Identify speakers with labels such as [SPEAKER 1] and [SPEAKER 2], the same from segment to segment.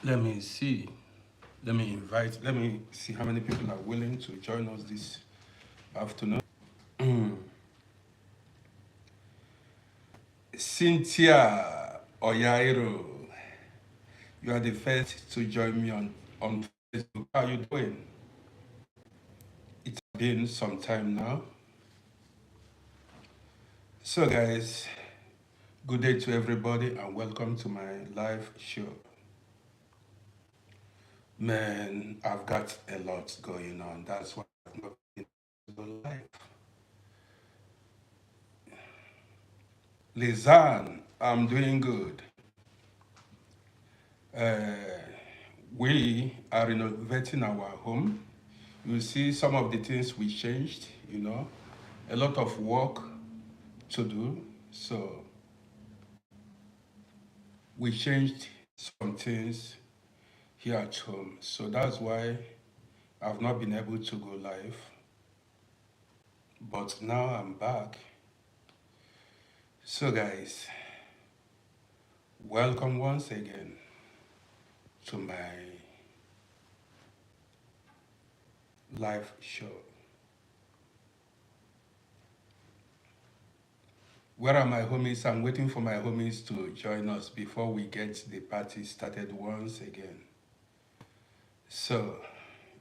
[SPEAKER 1] Let me see. Let me see how many people are willing to join us this afternoon. Cynthia Oyairo, you are the first to join me on Facebook. How are you doing? It's been some time now. So, guys, good day to everybody and welcome to my live show. Man, I've got a lot going on. That's why I've not been able to go live. Lizanne, I'm doing good. Uh, we are renovating our home. You see some of the things we changed, a lot of work to do. So we changed some things here at home. So that's why I've not been able to go live. But now I'm back. So guys, welcome once again to my live show. Where are my homies? I'm waiting for my homies to join us before we get the party started once again. So,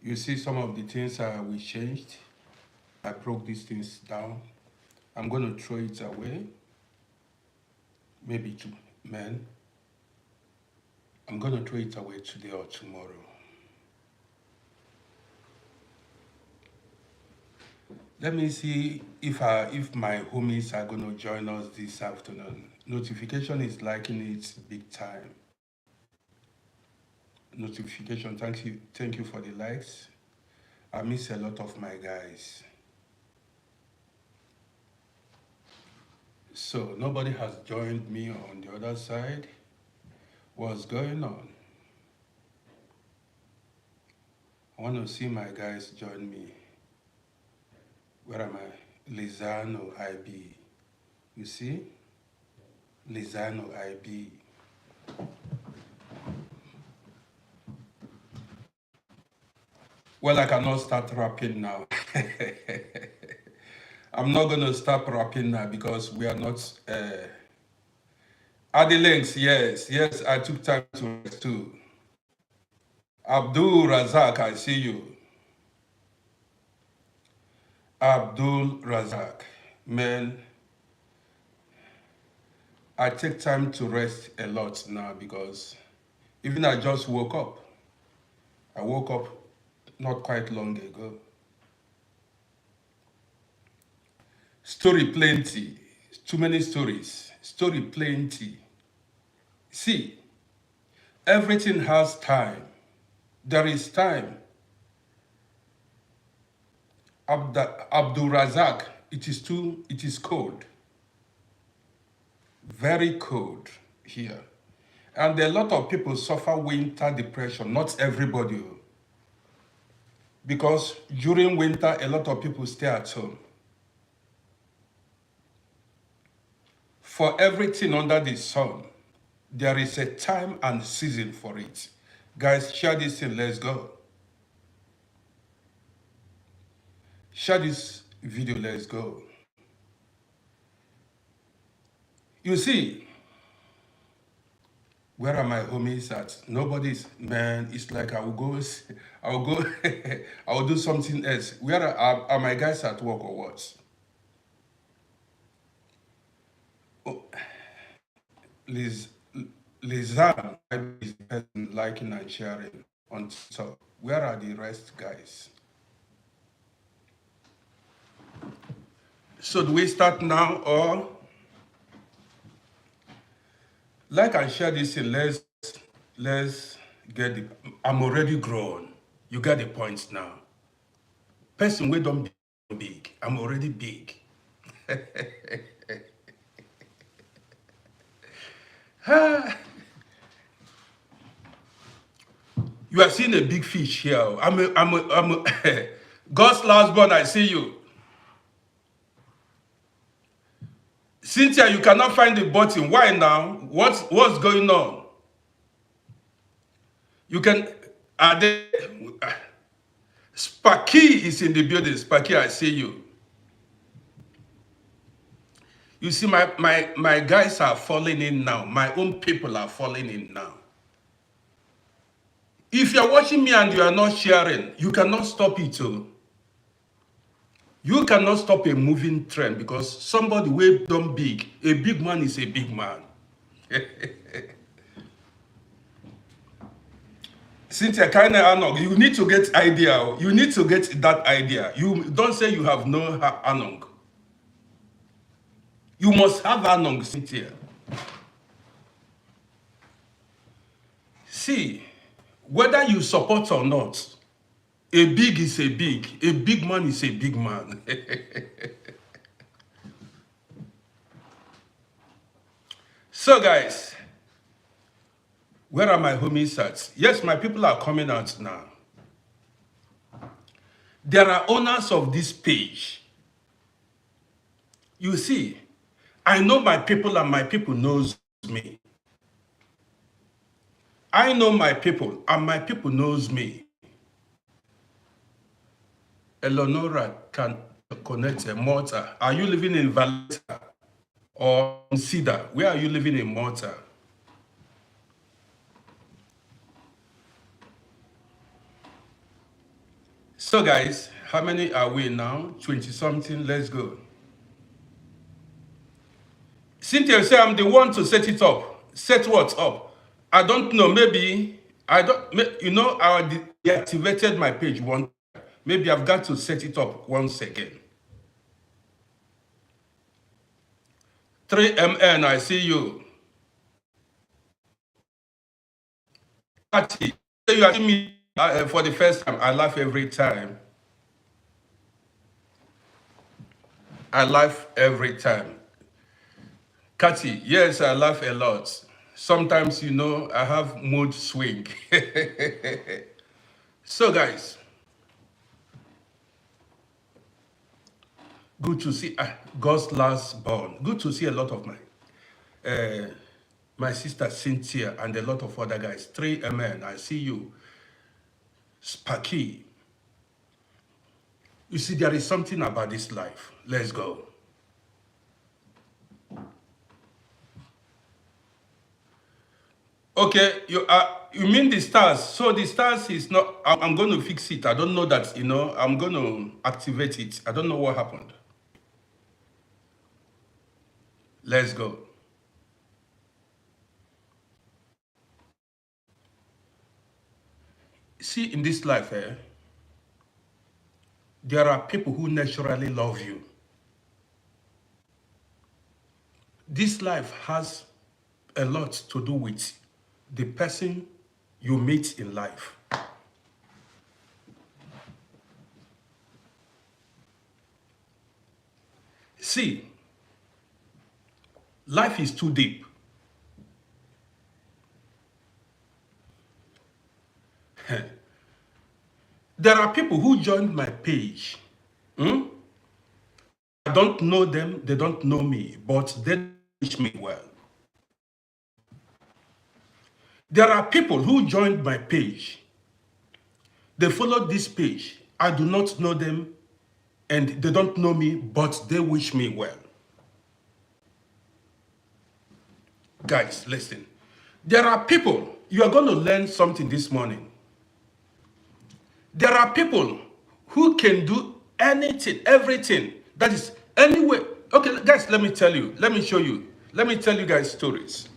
[SPEAKER 1] you see some of the things we changed. I broke these things down. I'm going to throw it away. Maybe to men. I'm going to throw it away today or tomorrow. Let me see if my homies are going to join us this afternoon. Notification is liking it big time. Notification, thank you for the likes. I miss a lot of my guys. So nobody has joined me on the other side. What's going on? I want to see my guys join me. Where am I? Lizano IB. You see? Lizano IB. Well, I cannot start rapping now. I'm not going to start rapping now because we are not... At the links, yes, I took time to rest too. Abdul Razak, I see you. Abdul Razak, man, I take time to rest a lot now because even I just woke up. I woke up not quite long ago. Story plenty, too many stories, story plenty. See, everything has time. There is time. Abdul Razak, it is cold. Very cold here. And a lot of people suffer winter depression, not everybody. Because during winter, a lot of people stay at home. For everything under the sun, there is a time and season for it. Guys, share this thing, let's go. Share this video, let's go. You see, where are my homies at? Nobody's, man, it's like I will go, I will do something else. Where are my guys at work or what? Oh, Lizanne is the person liking and sharing on TikTok. Where are the rest guys? So do we start now or like and share this thing? Let's get the. I'm already grown. You get the point now. Person we don't be big. I'm already big. You are seeing a big fish here. I'm a God's last born. I see you. Cynthia, you cannot find the button. Why now? What's going on? You can, are they, Sparky is in the building. Sparky, I see you. You see, my guys are falling in now. My own people are falling in now. If you're watching me and you are not sharing, you cannot stop it. Oh. You cannot stop a moving trend because somebody way done big. A big man is a big man. Cynthia, kind of you need to get idea. You need to get that idea. You don't say you have no Anong. You must have Anong, Cynthia. See, whether you support or not, a big is a big man is a big man. So guys, where are my homies at? Yes, my people are coming out now. There are owners of this page. You see, I know my people and my people knows me. I know my people and my people knows me. Eleonora can connect a Malta. Are you living in Valletta or in Cedar? Where are you living in Malta? So guys, how many are we now? 20 something, let's go. Cynthia say I'm the one to set it up. Set what up? I don't know, maybe, I don't, you know, I deactivated my page one. Maybe I've got to set it up once again. 3MN, I see you. Patty, you are seeing me for the first time. I laugh every time. I laugh every time. Cathy, yes, I laugh a lot. Sometimes, you know, I have mood swing. So, guys, good to see God's last born. Good to see a lot of my sister Cynthia and a lot of other guys. 3MN, I see you. Sparky. You see, there is something about this life. Let's go. Okay, you mean the stars? So the stars is not. I'm going to fix it. I don't know that. You know, I'm going to activate it. I don't know what happened. Let's go. See, in this life, there are people who naturally love you. This life has a lot to do with the person you meet in life. See, life is too deep. There are people who joined my page. I don't know them, they don't know me, but they wish me well. There are people who joined my page. They followed this page. I do not know them and they don't know me, but they wish me well. Guys, listen. There are people, you are going to learn something this morning. There are people who can do anything, everything. That is, anyway. Okay, guys, let me tell you. Let me show you. Let me tell you guys stories.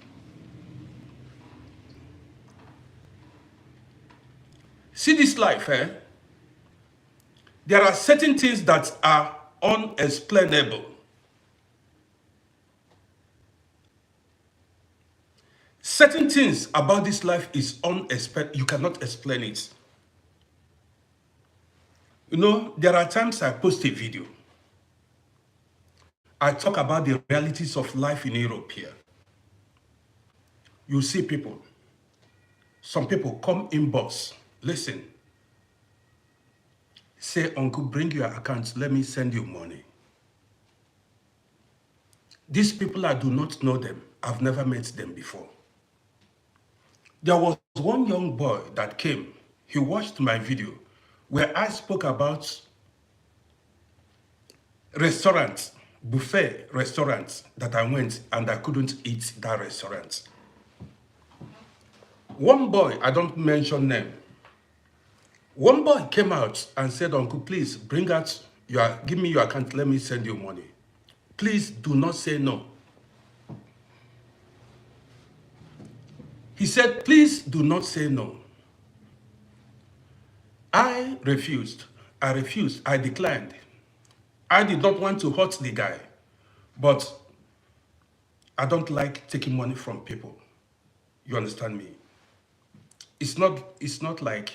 [SPEAKER 1] See this life, There are certain things that are unexplainable. Certain things about this life is unexplainable. You cannot explain it. You know, there are times I post a video. I talk about the realities of life in Europe here. You see people. Some people come inbox. Listen. Say, uncle, bring your account. Let me send you money. These people, I do not know them. I've never met them before. There was one young boy that came. He watched my video where I spoke about restaurants, buffet restaurants that I went and I couldn't eat that restaurant. One boy, I don't mention name, one boy came out and said, Uncle, please give me your account, let me send you money. Please do not say no. He said, please do not say no. I refused. I declined. I did not want to hurt the guy, but I don't like taking money from people. You understand me? It's not like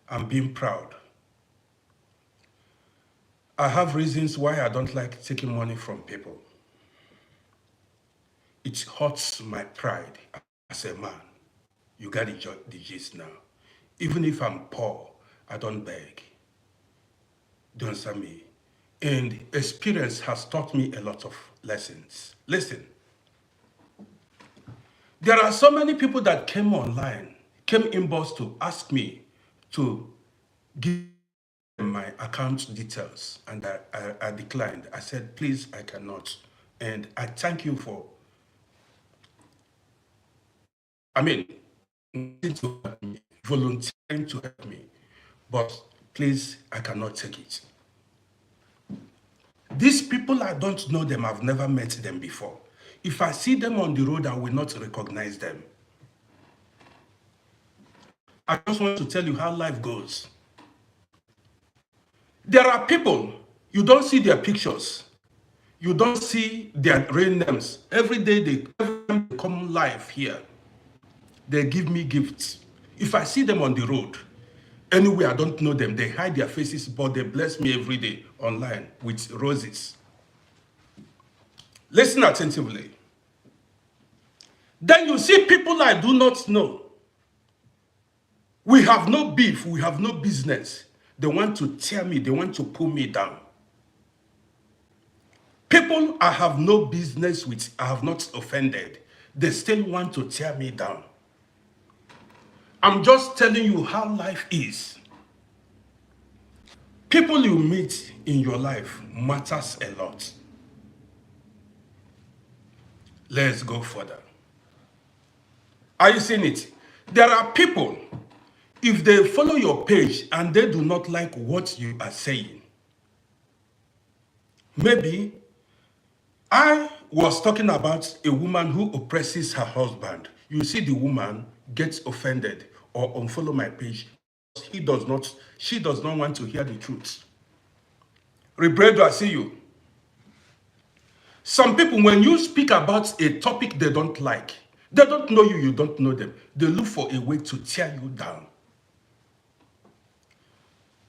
[SPEAKER 1] I'm being proud. I have reasons why I don't like taking money from people. It hurts my pride as a man. You got the gist now. Even if I'm poor, I don't beg. Do you understand me? And experience has taught me a lot of lessons. Listen, there are so many people that came online, came inbox to ask me to give them my account details, and I declined. I said, please, I cannot. And I thank you for, to help me, volunteering to help me. But please, I cannot take it. These people, I don't know them. I've never met them before. If I see them on the road, I will not recognize them. I just want to tell you how life goes. There are people, you don't see their pictures. You don't see their real names. Every day they come live here. They give me gifts. If I see them on the road, anywhere I don't know them, they hide their faces, but they bless me every day online with roses. Listen attentively. Then you see people I do not know. We have no beef, we have no business. They want to tear me, they want to pull me down. People I have no business with, I have not offended. They still want to tear me down. I'm just telling you how life is. People you meet in your life matters a lot. Let's go further. Are you seeing it? There are people, if they follow your page and they do not like what you are saying, maybe I was talking about a woman who oppresses her husband. You see the woman gets offended or unfollow my page. She does not want to hear the truth. Rebredo, I see you. Some people, when you speak about a topic they don't like, they don't know you, you don't know them. They look for a way to tear you down.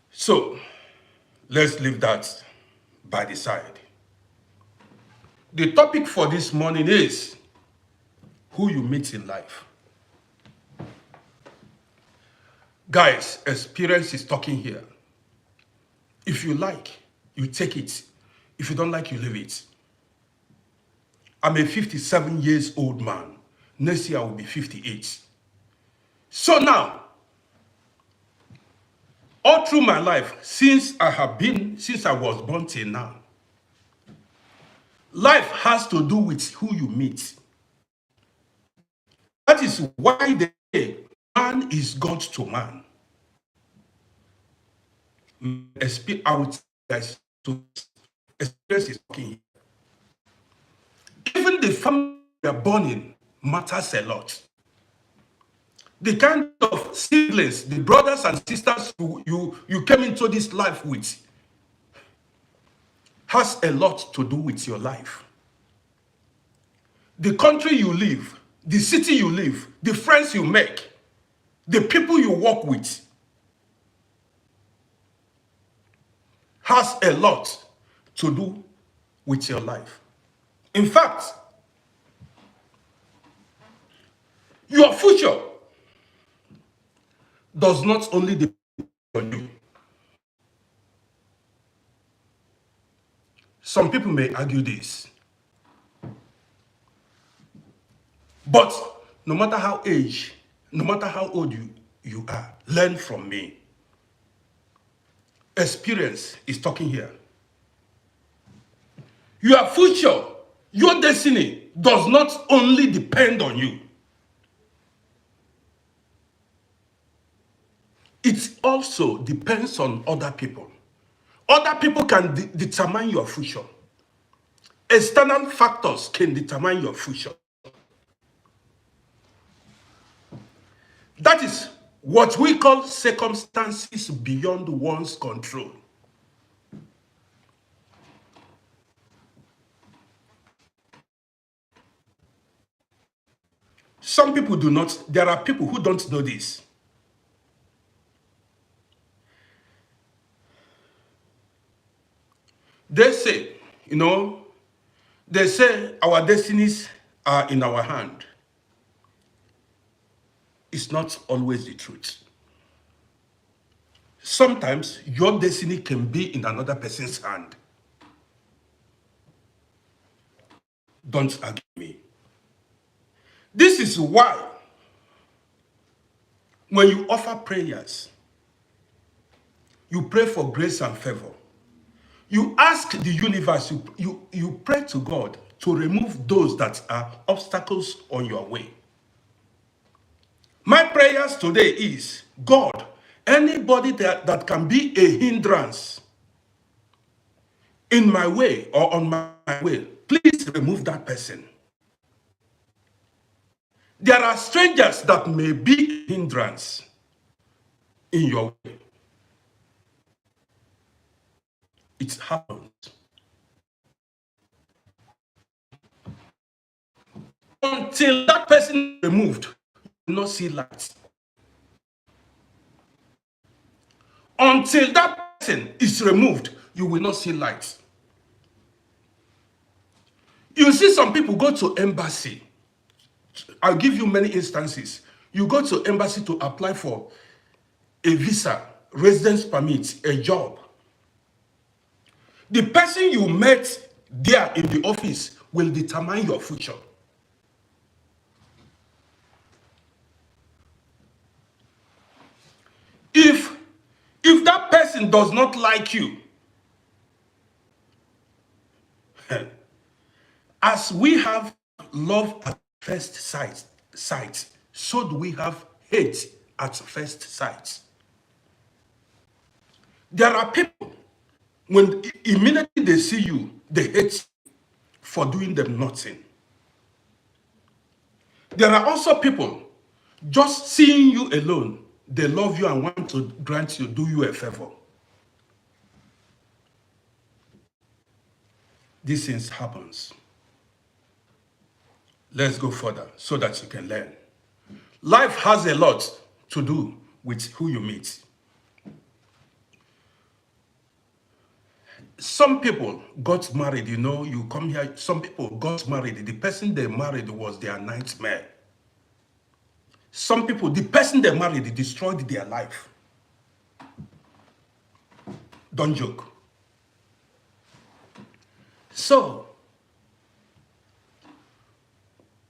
[SPEAKER 1] So, let's leave that by the side. The topic for this morning is who you meet in life. Guys, experience is talking here. If you like, you take it. If you don't like, you leave it. I'm a 57 years old man. Next year I will be 58. So now, all through my life, since I was born till now, life has to do with who you meet. That is why they say man is God to man. I would say to experience is talking. Even the family we are born in matters a lot. The kind of siblings, the brothers and sisters you came into this life with has a lot to do with your life. The country you live, the city you live, the friends you make, the people you work with has a lot to do with your life. In fact, your future does not only depend on you. Some people may argue this. But no matter how age No matter how old you are, learn from me. Experience is talking here. Your future, your destiny does not only depend on you. It also depends on other people. Other people can determine your future. External factors can determine your future. That is what we call circumstances beyond one's control. Some people do not, there are people who don't know this. They say, they say our destinies are in our hand. It's not always the truth. Sometimes your destiny can be in another person's hand. Don't argue me. This is why when you offer prayers, you pray for grace and favor. You ask the universe, you pray to God to remove those that are obstacles on your way. My prayers today is, God, anybody that can be a hindrance in my way or on my way, please remove that person. There are strangers that may be a hindrance in your way. It happens. Until that person is removed, you will not see light. Until that person is removed, you will not see light. You see some people go to embassy. I'll give you many instances. You go to embassy to apply for a visa, residence permit, a job. The person you met there in the office will determine your future. If that person does not like you, as we have love at first sight, so do we have hate at first sight. There are people, when immediately they see you, they hate you for doing them nothing. There are also people, just seeing you alone, they love you and want to grant you, do you a favor. These things happens. Let's go further so that you can learn. Life has a lot to do with who you meet. Some people got married, you come here, some people got married. The person they married was their nightmare. Some people, the person they married destroyed their life. Don't joke. So,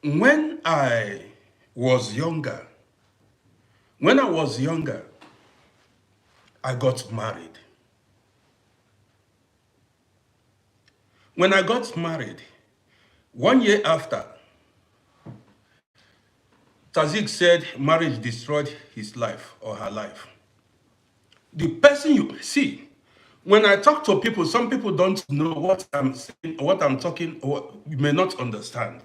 [SPEAKER 1] when I was younger, I got married. When I got married, 1 year after, Tazik said marriage destroyed his life or her life. The person you see, when I talk to people, some people don't know what I'm saying, what I'm talking, or you may not understand.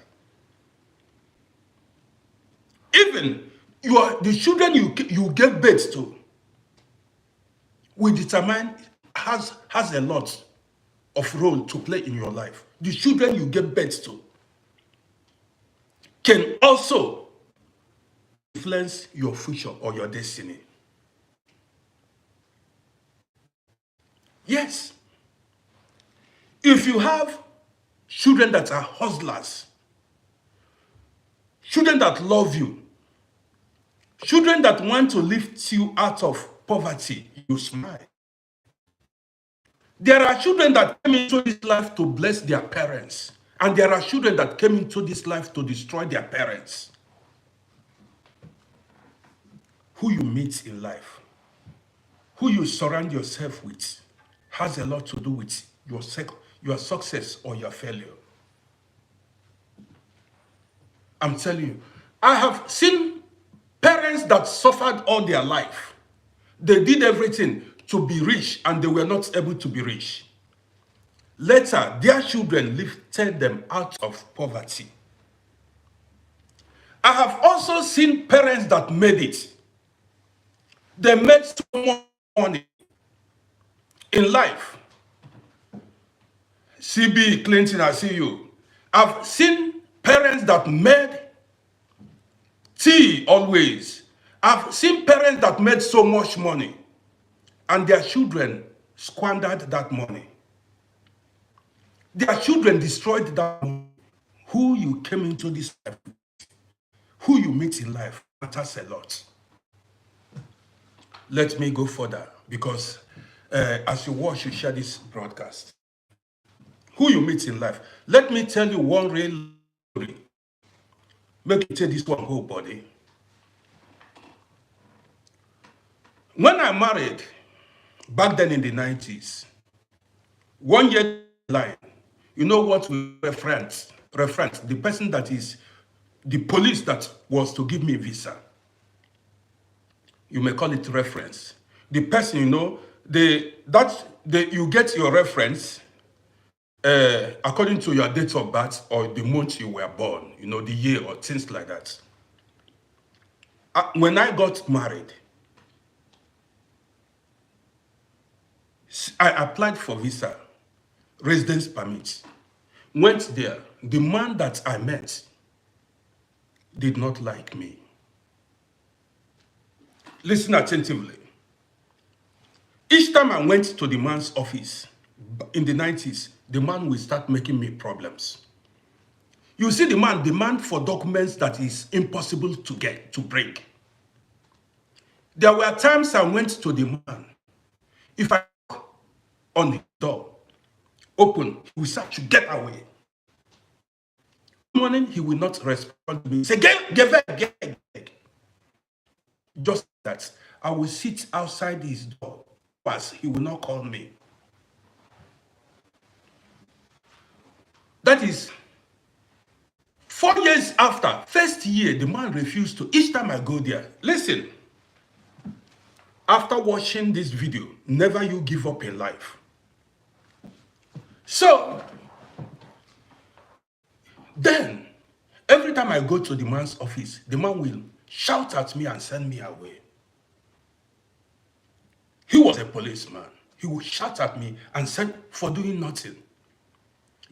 [SPEAKER 1] Even the children you give birth to will determine, has a lot of role to play in your life. The children you give birth to can also influence your future or your destiny. Yes. If you have children that are hustlers, children that love you, children that want to lift you out of poverty, you smile. There are children that came into this life to bless their parents, and there are children that came into this life to destroy their parents. who you meet in life, who you surround yourself with, has a lot to do with your success or your failure. I'm telling you, I have seen parents that suffered all their life. They did everything to be rich and they were not able to be rich. Later, their children lifted them out of poverty. I have also seen parents that made it. They made so much money in life. CB Clinton, I see you. I've seen parents that made tea always. I've seen parents that made so much money and their children squandered that money. Their children destroyed that money. Who you came into this life with, who you meet in life matters a lot. Let me go further because as you watch, you share this broadcast. Who you meet in life. Let me tell you one real story. Make you take this one whole body. When I married, back then in the 90s, 1 year line, you know what we reference, the person that is the police that was to give me visa. You may call it reference. The person, you know, you get your reference according to your date of birth or the month you were born, you know, the year or things like that. When I got married, I applied for visa, residence permit, went there. The man that I met did not like me. Listen attentively. Each time I went to the man's office in the 90s, the man will start making me problems. You see, the man demand for documents that is impossible to bring. There were times I went to the man. If I knock on the door, open, he will start to get away. Morning, he will not respond to me. Say, get. Just that. I will sit outside his door, but he will not call me. That is 4 years after, first year, the man refused to. Each time I go there, listen, after watching this video, never you give up in life. So, then, every time I go to the man's office, the man will shout at me and send me away. He was a policeman. He would shout at me and said for doing nothing.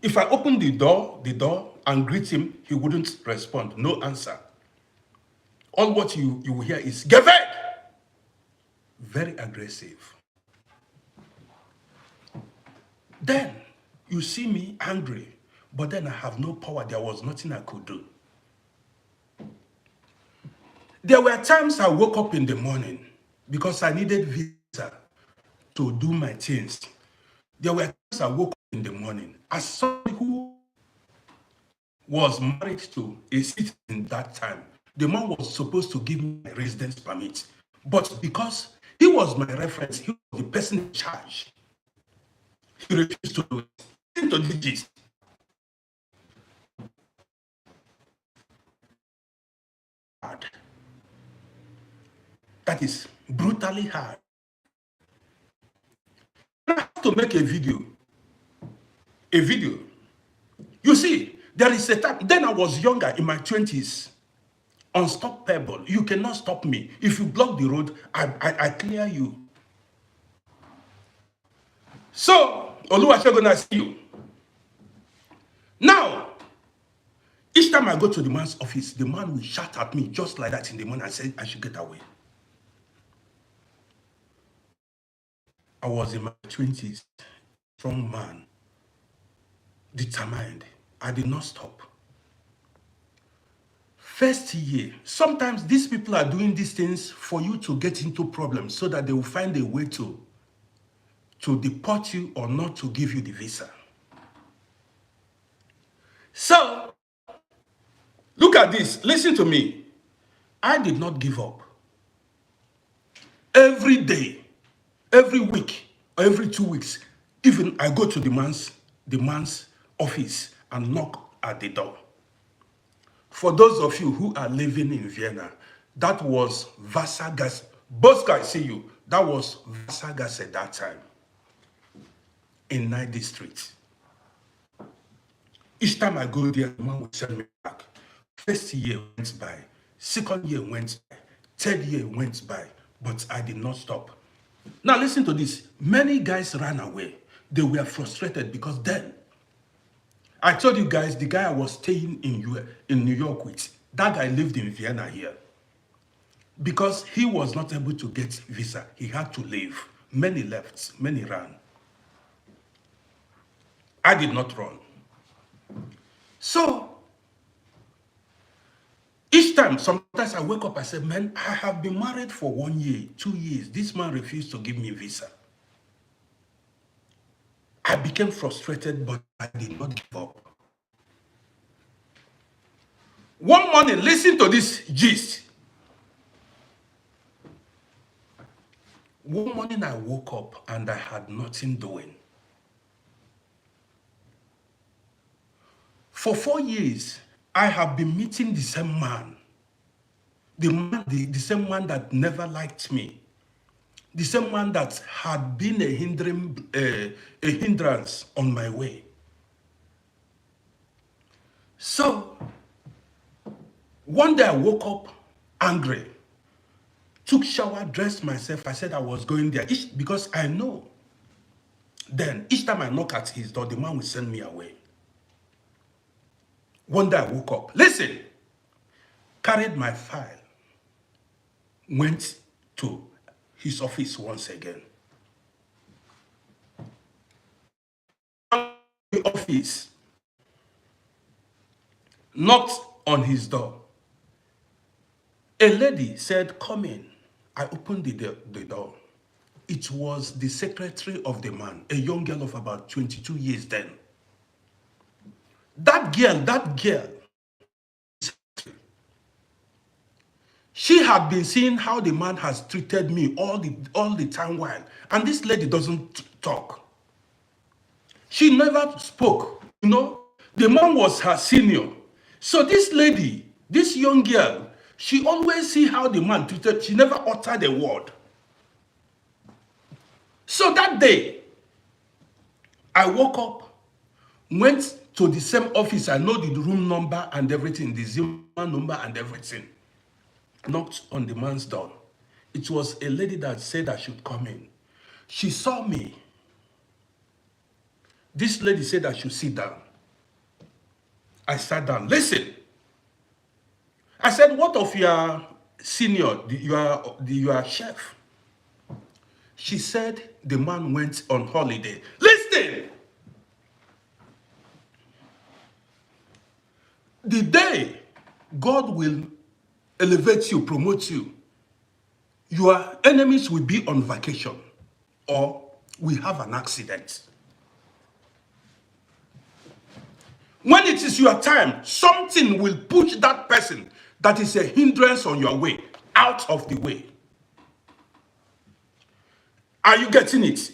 [SPEAKER 1] If I opened the door and greet him, he wouldn't respond. No answer. All what you will hear is, "Get back!" Very aggressive. Then, you see me angry, but then I have no power. There was nothing I could do. There were times I woke up in the morning because I needed visa to do my things. There were times I woke up in the morning as somebody who was married to a citizen that time. The man was supposed to give me a residence permit. But because he was my reference, he was the person in charge, he refused to do it. Into the gist. Hard. That is brutally hard. I have to make a video. You see, there is a time, then I was younger, in my 20s, unstoppable. You cannot stop me. If you block the road, I clear you. So, Oluwasegun, I see you. Now, each time I go to the man's office, the man will shout at me just like that in the morning and say I should get away. I was in my 20s, strong man, determined. I did not stop. First year, sometimes these people are doing these things for you to get into problems so that they will find a way to deport you or not to give you the visa. So, look at this. Listen to me. I did not give up. Every day, every week, or every 2 weeks, even I go to the man's office and knock at the door. For those of you who are living in Vienna, that was Wassergasse. Both guys see you. That was Wassergasse at that time in 9th District. Each time I go there, the man would send me back. First year went by, second year went by, third year went by, but I did not stop. Now listen to this. Many guys ran away. They were frustrated because then, I told you guys, the guy I was staying in New York with, that guy lived in Vienna here. Because he was not able to get visa, he had to leave. Many left, many ran. I did not run. So, each time, sometimes I wake up, I say, man, I have been married for 1 year, 2 years. This man refused to give me visa. I became frustrated, but I did not give up. One morning, listen to this gist. One morning I woke up and I had nothing doing. For 4 years, I have been meeting the same man. The same man that never liked me. The same man that had been a hindrance on my way. So, one day I woke up angry, took shower, dressed myself. I said I was going there because I know. Then, each time I knock at his door, the man will send me away. One day I woke up. Listen, carried my file, went to his office once again. The office, knocked on his door. A lady said, come in. I opened the door. It was the secretary of the man, a young girl of about 22 years then. That girl, she had been seeing how the man has treated me all the time while. And this lady doesn't talk. She never spoke, you know. The man was her senior. So this lady, this young girl, she always see how the man treated. She never uttered a word. So that day, I woke up, went to the same office. I know the room number and everything, the Zimmer number and everything. Knocked on the man's door. It was a lady that said I should come in. She saw me. This lady said I should sit down. I sat down. Listen. I said, what of your senior, your chef? She said the man went on holiday. Listen! The day God will elevate you, promote you, your enemies will be on vacation or will have an accident. When it is your time, something will push that person that is a hindrance on your way out of the way. Are you getting it?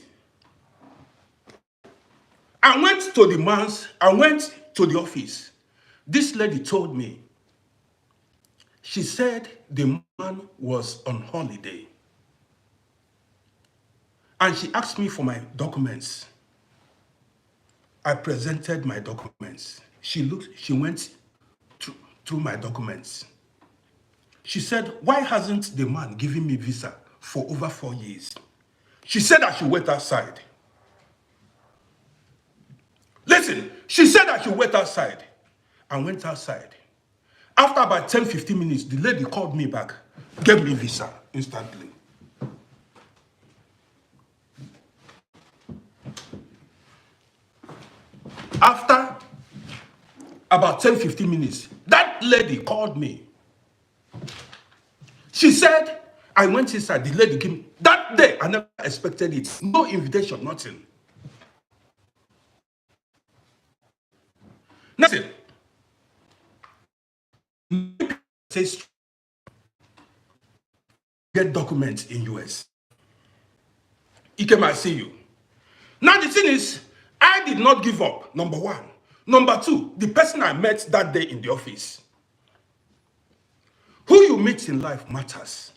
[SPEAKER 1] I went to the office. This lady told me, she said the man was on holiday. And she asked me for my documents. I presented my documents. She went through my documents. She said, why hasn't the man given me visa for over 4 years? She said I should wait outside. Listen, she said I should wait outside. I went outside. After about 10-15 minutes, the lady called me back, gave me visa instantly. After about 10-15 minutes, that lady called me. She said, I went inside, the lady gave me, that day, I never expected it. No invitation, nothing. Nothing. Says get documents in US. Ikem, I see you. Now the thing is, I did not give up, number one. Number two, the person I met that day in the office. Who you meet in life matters.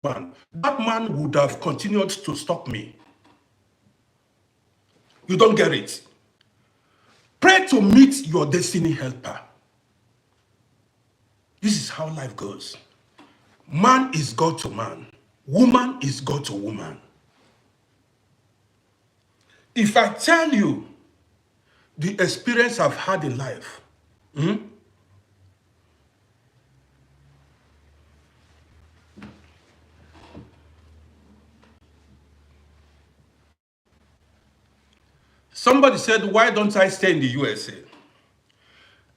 [SPEAKER 1] That man would have continued to stop me. You don't get it. Pray to meet your destiny helper. This is how life goes. Man is God to man. Woman is God to woman. If I tell you the experience I've had in life, somebody said, why don't I stay in the USA?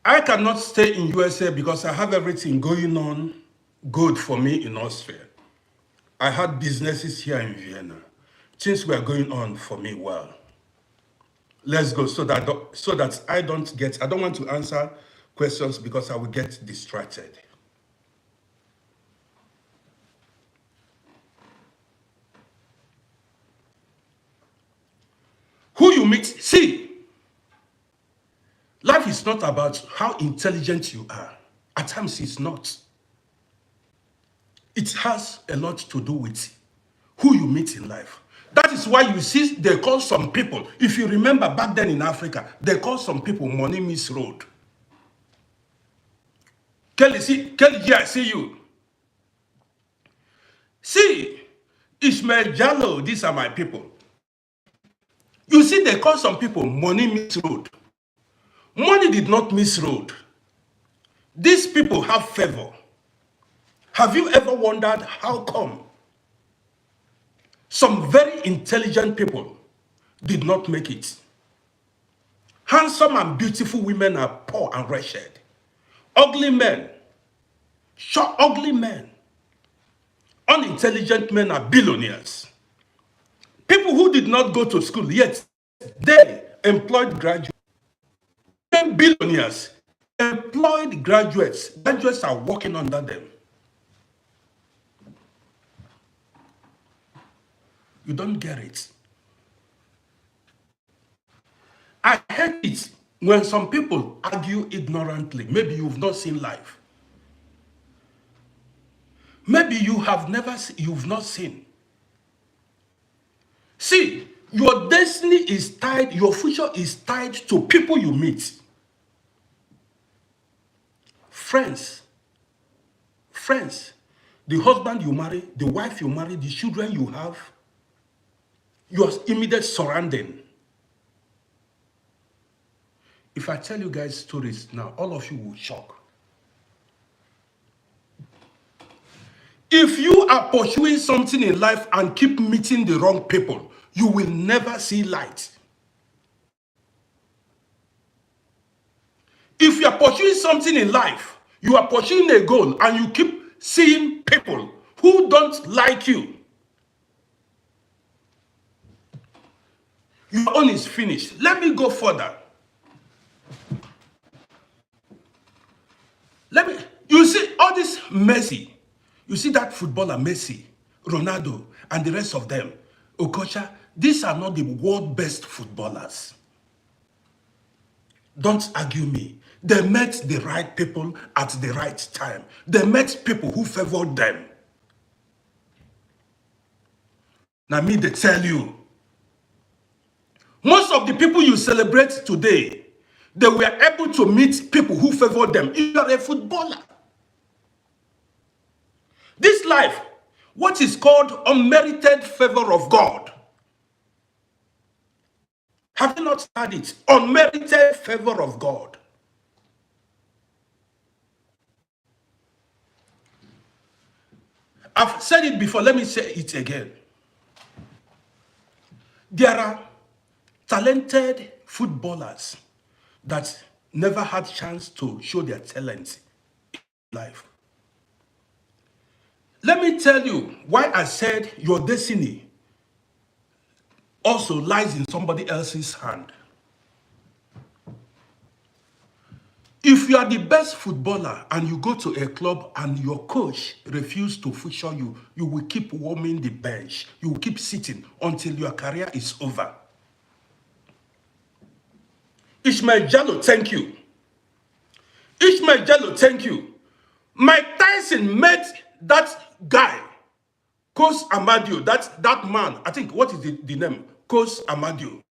[SPEAKER 1] I cannot stay in USA because I have everything going on good for me in Austria. I had businesses here in Vienna. Things were going on for me well. Let's go so that I don't want to answer questions because I will get distracted. Who you meet, see, life is not about how intelligent you are. At times it's not. It has a lot to do with who you meet in life. That is why you see they call some people, if you remember back then in Africa, they call some people money miss road. Kelly, I see you. See, Ishmael Jallo, these are my people. You see, they call some people money miss road. Money did not miss road. These people have favor. Have you ever wondered how come some very intelligent people did not make it? Handsome and beautiful women are poor and wretched. Ugly men, short, ugly men, unintelligent men are billionaires. People who did not go to school yet, they employed graduates. Billionaires employed graduates. Graduates are working under them. You don't get it. I hate it when some people argue ignorantly. Maybe you've not seen life. Maybe you've not seen. See, your destiny is tied, your future is tied to people you meet. Friends, the husband you marry, the wife you marry, the children you have, your immediate surrounding. If I tell you guys stories now, all of you will shock. If you are pursuing something in life and keep meeting the wrong people, you will never see light. If you are pursuing something in life, you are pursuing a goal and you keep seeing people who don't like you, your own is finished. Let me go further. You see all this Messi, you see that footballer Messi, Ronaldo, and the rest of them, Okocha, these are not the world best footballers. Don't argue me. They met the right people at the right time. They met people who favored them. Now me, they tell you, most of the people you celebrate today, they were able to meet people who favored them. You are a footballer. This life, what is called unmerited favor of God. Have you not heard it? Unmerited favor of God. I've said it before, let me say it again. There are talented footballers that never had chance to show their talent in life. Let me tell you why I said your destiny also lies in somebody else's hand. If you are the best footballer and you go to a club and your coach refuses to feature you, you will keep warming the bench. You will keep sitting until your career is over. Ishmael Jallo, thank you. Ishmael Jallo, thank you. Mike Tyson met that guy, Kos Amadio, that man. I think, what is the name? Kos Amadio.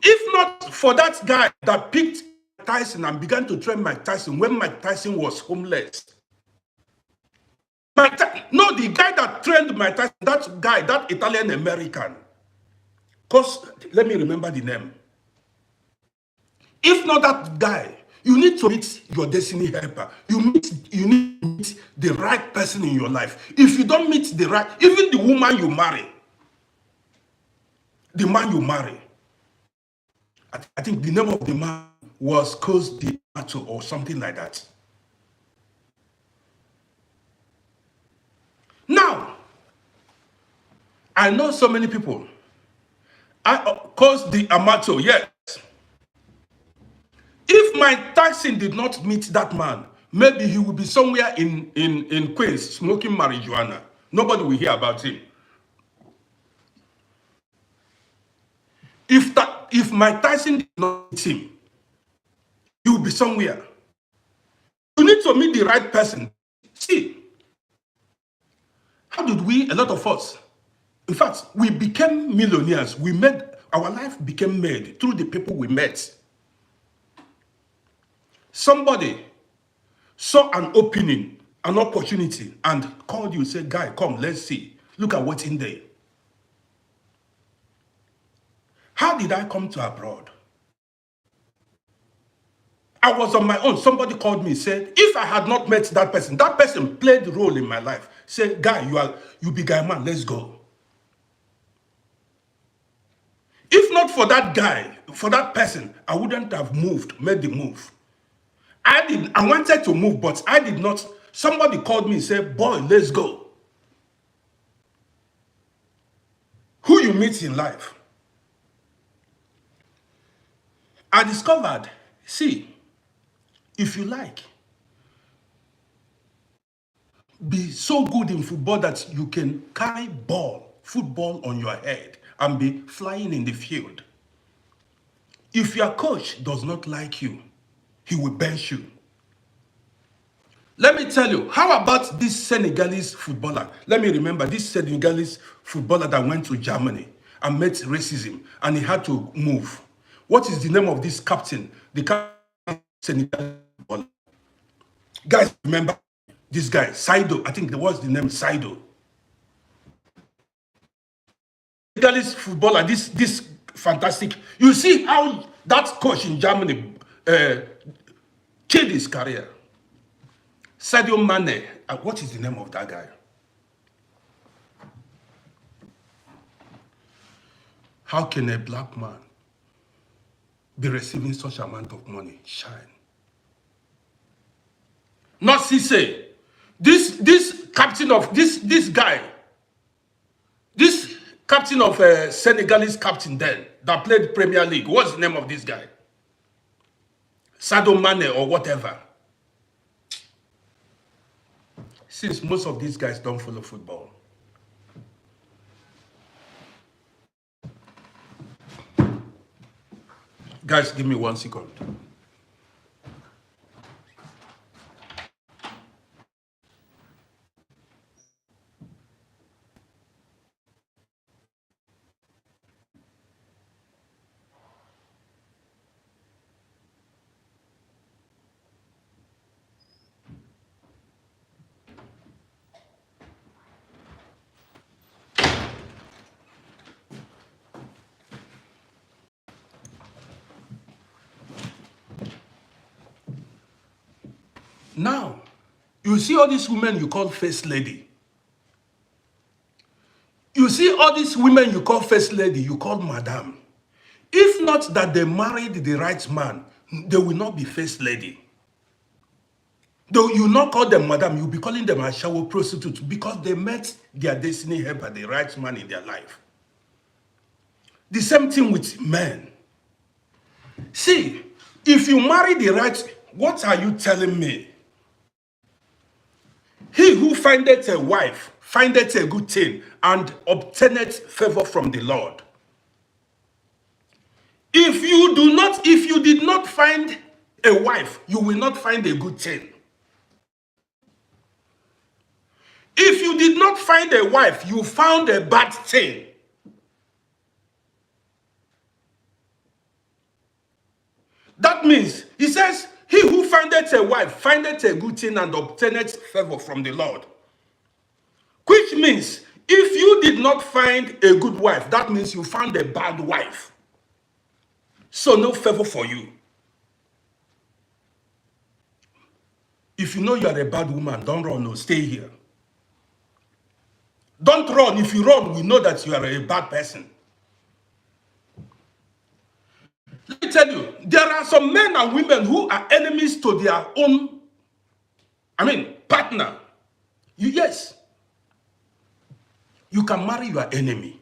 [SPEAKER 1] If not for that guy that picked Tyson and began to train Mike Tyson when Mike Tyson was homeless. No, the guy that trained Mike Tyson, that guy, that Italian American. Because, let me remember the name. If not that guy, you need to meet your destiny helper. You need to meet the right person in your life. If you don't meet the right, even the woman you marry, the man you marry, I think the name of the man was Cos Di Mato or something like that. Now, I know so many people. Cos Di Amato, yes. If Mike Tyson did not meet that man, maybe he would be somewhere in Queens smoking marijuana. Nobody will hear about him. If Mike Tyson did not meet him, he will be somewhere. You need to meet the right person. See, how did we, a lot of us, in fact, we became millionaires. Our life became made through the people we met. Somebody saw an opening, an opportunity, and called you, said, guy, come, let's see. Look at what's in there. How did I come to abroad? I was on my own. Somebody called me, said, if I had not met that person played a role in my life. Said, guy, you be guy man, let's go. If not for that guy, for that person, I wouldn't have made the move. I wanted to move, but I did not. Somebody called me and said, boy, let's go. Who you meet in life. I discovered, see, if you like, be so good in football that you can carry football on your head and be flying in the field. If your coach does not like you, he will bench you. Let me tell you, how about this Senegalese footballer? Let me remember this Senegalese footballer that went to Germany and met racism and he had to move. What is the name of this captain? The captain Senegalese footballer. Guys, remember this guy, Saido. I think there was the name Saido. Senegalese footballer, this fantastic. You see how that coach in Germany killed his career. Sadio Mane, what is the name of that guy? How can a black man be receiving such amount of money? Shine. Not Cisse. This captain of this guy, this captain of Senegalese captain then that played Premier League. What's the name of this guy? Sadio Mane or whatever. Since most of these guys don't follow football. Guys, give me 1 second. Now, you see all these women you call first lady. You see all these women you call first lady, you call madam. If not that they married the right man, they will not be first lady. Though you not call them madam, you'll be calling them a shower prostitute because they met their destiny helper, the right man in their life. The same thing with men. See, if you marry the right, what are you telling me? He who findeth a wife findeth a good thing and obtaineth favor from the Lord. If you did not find a wife, you will not find a good thing. If you did not find a wife, you found a bad thing. That means, he says, he who findeth a wife findeth a good thing and obtaineth favor from the Lord. Which means, if you did not find a good wife, that means you found a bad wife. So no favor for you. If you know you are a bad woman, don't run, no, stay here. Don't run. If you run, we know that you are a bad person. Let me tell you, there are some men and women who are enemies to their own, partner. Yes. You can marry your enemy.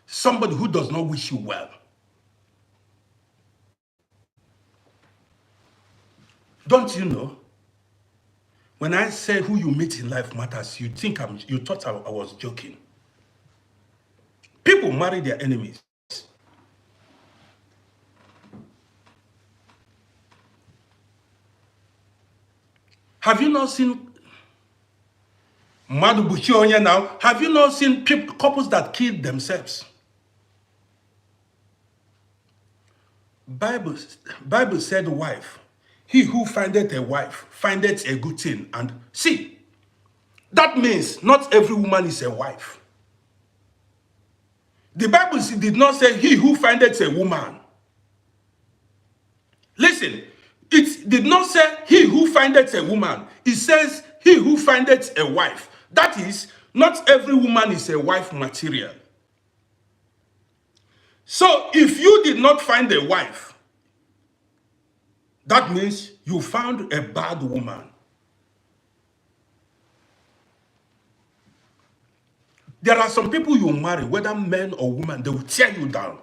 [SPEAKER 1] Somebody who does not wish you well. Don't you know? When I say who you meet in life matters, you thought I was joking. People marry their enemies. Have you not seen Madu Buchionya now? Have you not seen couples that killed themselves? Bible said wife. He who findeth a wife findeth a good thing. And see, that means not every woman is a wife. The Bible did not say he who findeth a woman. Listen, it did not say he who findeth a woman. It says he who findeth a wife. That is, not every woman is a wife material. So if you did not find a wife, that means you found a bad woman. There are some people you marry, whether men or women, they will tear you down.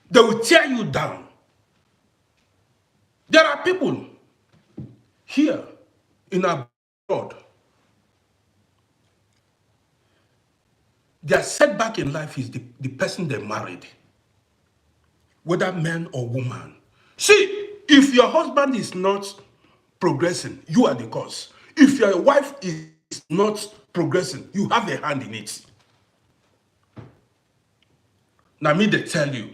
[SPEAKER 1] They will tear you down. There are people here in our abroad. Their setback in life is the person they married, whether man or woman. See, if your husband is not progressing, you are the cause. If your wife is not progressing, you have a hand in it. Now, me, they tell you.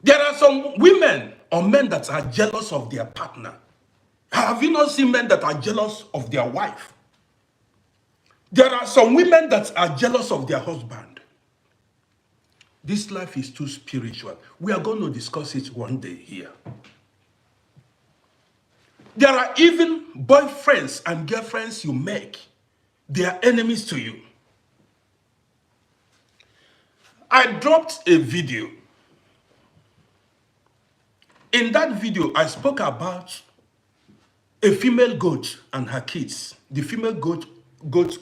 [SPEAKER 1] There are some women or men that are jealous of their partner. Have you not seen men that are jealous of their wife? There are some women that are jealous of their husband. This life is too spiritual. We are going to discuss it one day here. There are even boyfriends and girlfriends you make. They are enemies to you. I dropped a video. In that video, I spoke about a female goat and her kids. The female goat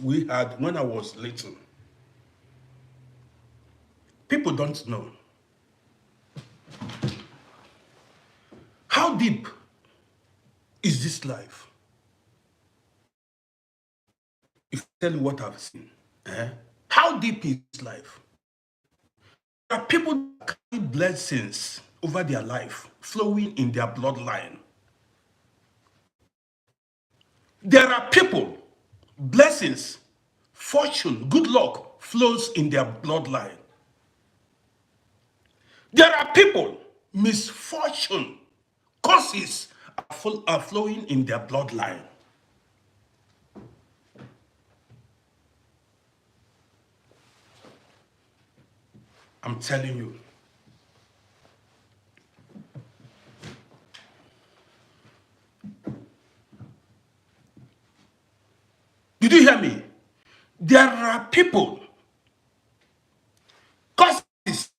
[SPEAKER 1] we had when I was little. People don't know. How deep is this life? If I tell you what I've seen, how deep is life? There are people that carry blessings over their life, flowing in their bloodline. There are people, blessings, fortune, good luck flows in their bloodline. There are people, misfortune, curses are flowing in their bloodline. I'm telling you. Did you hear me? There are people, curses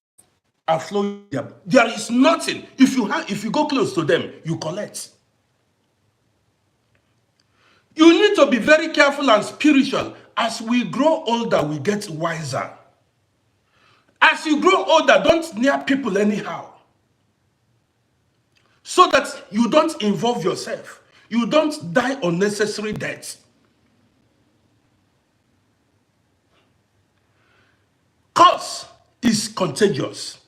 [SPEAKER 1] are flowing there. There is nothing. If you go close to them, you collect. You need to be very careful and spiritual. As we grow older, we get wiser. As you grow older, don't near people anyhow, so that you don't involve yourself. You don't die unnecessary deaths. Curse is contagious.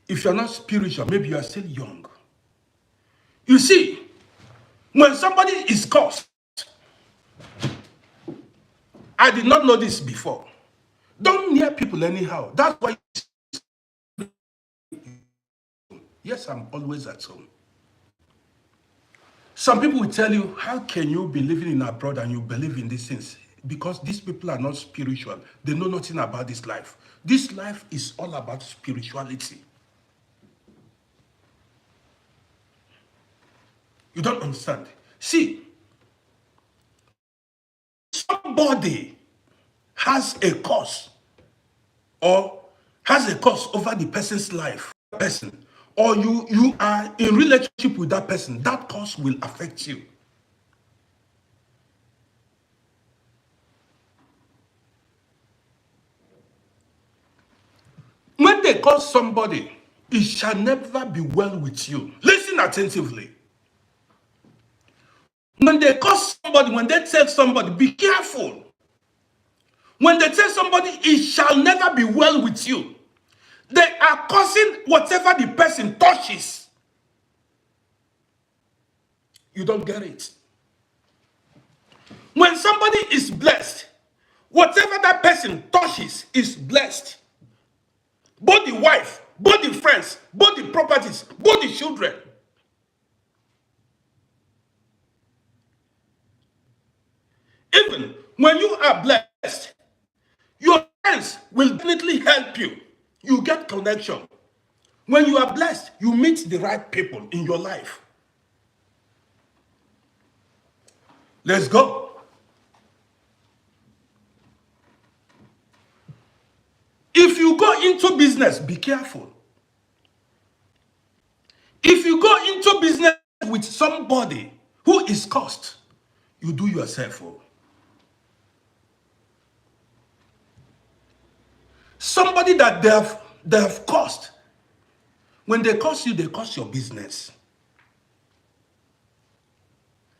[SPEAKER 1] If you're not spiritual, maybe you are still young. You see, when somebody is cursed, I did not know this before. Don't near people anyhow. That's why. Yes, I'm always at home. Some people will tell you, how can you be living in abroad and you believe in these things? Because these people are not spiritual. They know nothing about this life. This life is all about spirituality. You don't understand. See, somebody has a cause or has a cause over the person's life, or you are in relationship with that person, that cause will affect you. When they curse somebody, it shall never be well with you. Listen attentively. When they curse somebody, when they tell somebody, be careful. When they tell somebody, it shall never be well with you, they are causing whatever the person touches. You don't get it. When somebody is blessed, whatever that person touches is blessed. Both the wife, both the friends, both the properties, both the children. Even when you are blessed, your friends will definitely help you. You get connection. When you are blessed, you meet the right people in your life. Let's go. If you go into business, be careful. If you go into business with somebody who is cursed, you do yourself. Somebody that they have cursed. When they curse you, they curse your business.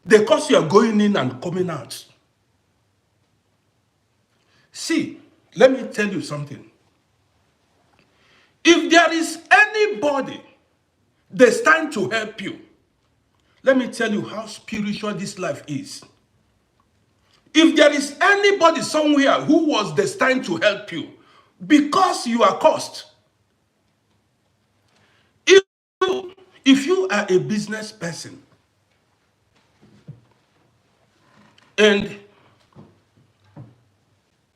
[SPEAKER 1] They curse you going in and coming out. See, let me tell you something. If there is anybody destined to help you, let me tell you how spiritual this life is. If there is anybody somewhere who was destined to help you, because you are cursed, if you are a business person and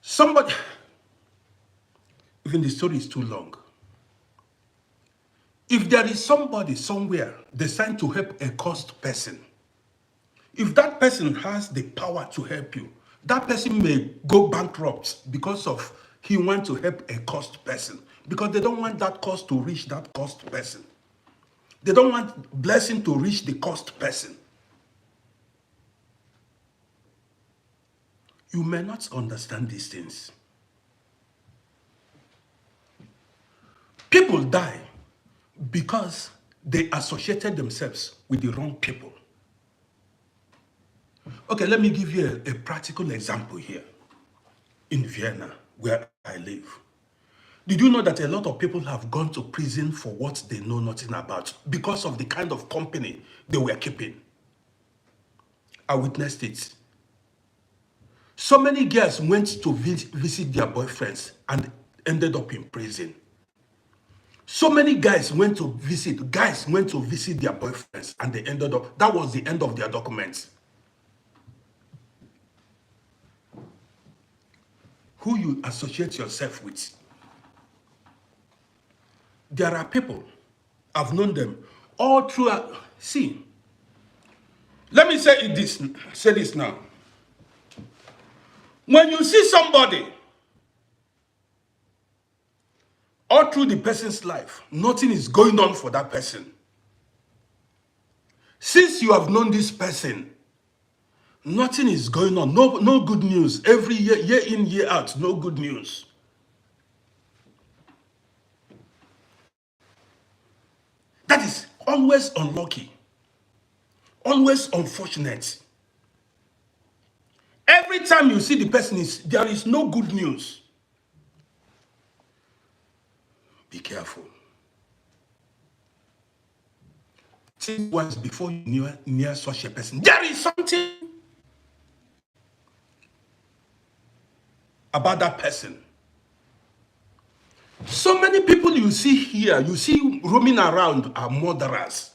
[SPEAKER 1] somebody, even the story is too long. If there is somebody somewhere designed to help a cursed person, if that person has the power to help you, that person may go bankrupt because of he wants to help a cursed person, because they don't want that curse to reach that cursed person. They don't want blessing to reach the cursed person. You may not understand these things. People die because they associated themselves with the wrong people. Okay, let me give you a practical example here. In Vienna, where I live, did you know that a lot of people have gone to prison for what they know nothing about because of the kind of company they were keeping? I witnessed it. So many girls went to visit their boyfriends and ended up in prison. So many guys went to visit their boyfriends and they ended up, that was the end of their documents. Who you associate yourself with. There are people, I've known them all throughout. See, let me say this now. When you see somebody all through the person's life, nothing is going on for that person. Since you have known this person, nothing is going on. No good news. Every year, year in, year out, no good news. That is always unlucky. Always unfortunate. Every time you see the person, there is no good news. Be careful. Think once before you near such a person. There is something about that person. So many people you see here, you see roaming around are murderers.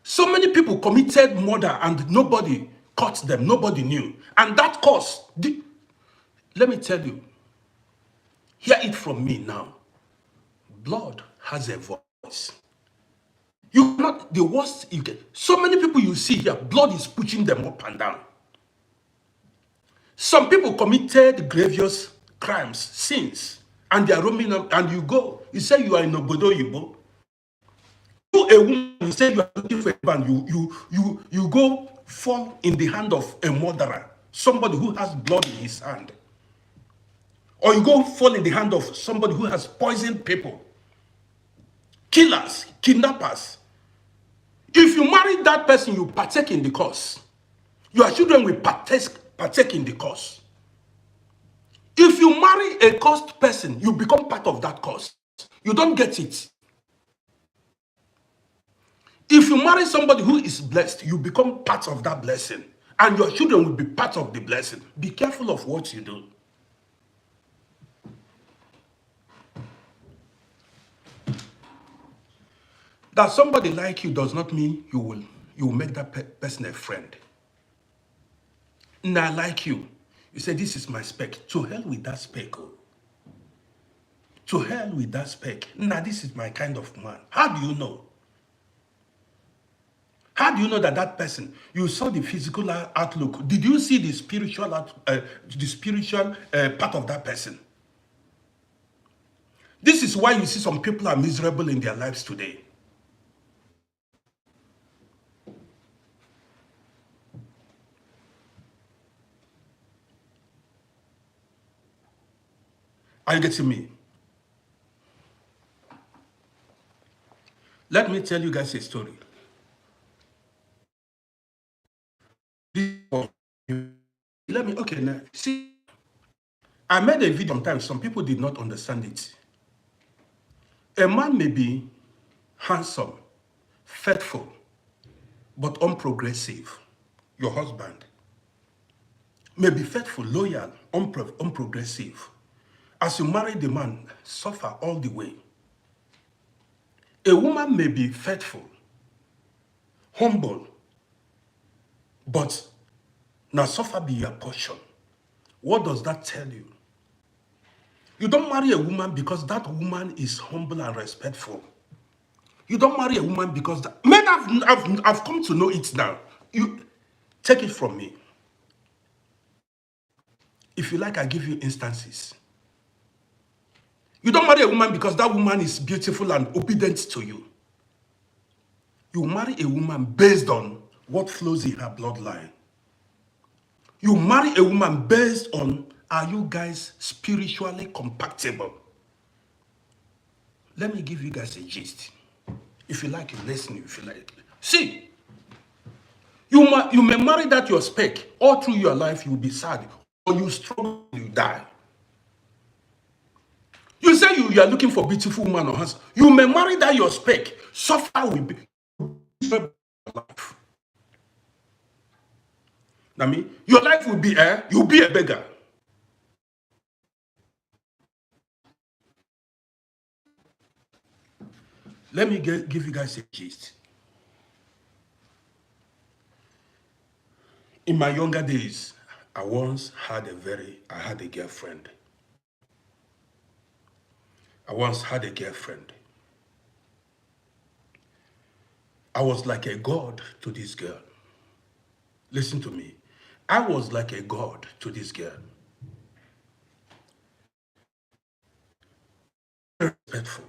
[SPEAKER 1] So many people committed murder and nobody caught them, nobody knew. And that cause, let me tell you, hear it from me now. Blood has a voice. You cannot, the worst you get. So many people you see here, blood is pushing them up and down. Some people committed grievous crimes, sins, and they are roaming up, and you go, you say you are in Obodo Yibo. You, a woman, you say you are looking for a man, you go fall in the hand of a murderer, somebody who has blood in his hand. Or you go fall in the hand of somebody who has poisoned people. Killers, kidnappers. If you marry that person, you partake in the cause. Your children will partake in the cause. If you marry a cursed person, you become part of that cause. You don't get it. If you marry somebody who is blessed, you become part of that blessing. And your children will be part of the blessing. Be careful of what you do. That somebody like you does not mean you will make that person a friend. Now, like you say, this is my spec. To hell with that spec. Oh. To hell with that spec. Now, this is my kind of man. How do you know? How do you know that that person, you saw the physical outlook? Did you see the spiritual part of that person? This is why you see some people are miserable in their lives today. Are you getting me? Let me tell you guys a story. Okay, now, see, I made a video sometimes, some people did not understand it. A man may be handsome, faithful, but unprogressive. Your husband may be faithful, loyal, unprogressive. As you marry the man, suffer all the way. A woman may be faithful, humble, but now suffer be your portion. What does that tell you? You don't marry a woman because that woman is humble and respectful. You don't marry a woman because men I've come to know it now. You take it from me. If you like, I give you instances. You don't marry a woman because that woman is beautiful and obedient to you. You marry a woman based on what flows in her bloodline. You marry a woman based on, are you guys spiritually compatible? Let me give you guys a gist. If you like, you listen. If you like, see. You may marry that your spec. All through your life, you will be sad. Or you struggle, you die. You say you are looking for beautiful woman or husband. You may marry that your spec. Suffer will be life. I mean, your life will be you'll be a beggar. Let me give you guys a gist. In my younger days, I once had a girlfriend. I once had a girlfriend. I was like a god to this girl. Listen to me. I was like a god to this girl. Respectful.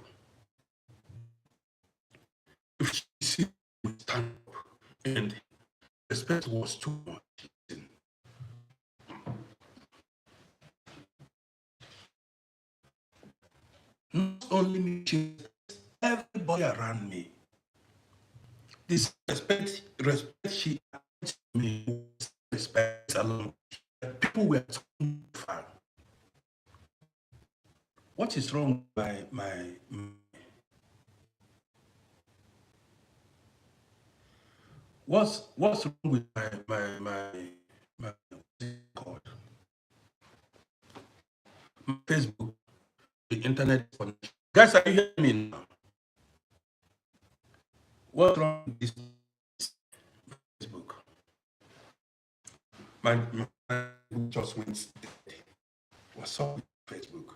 [SPEAKER 1] If she sees me, And respect was too much. Not only me, everybody around me. This respect she had me, respect along. People were too far. What is wrong with what's wrong with my called my Facebook, the internet connection? Guys, are you hearing me now? What's wrong with this Facebook? My just went dead. What's up with Facebook?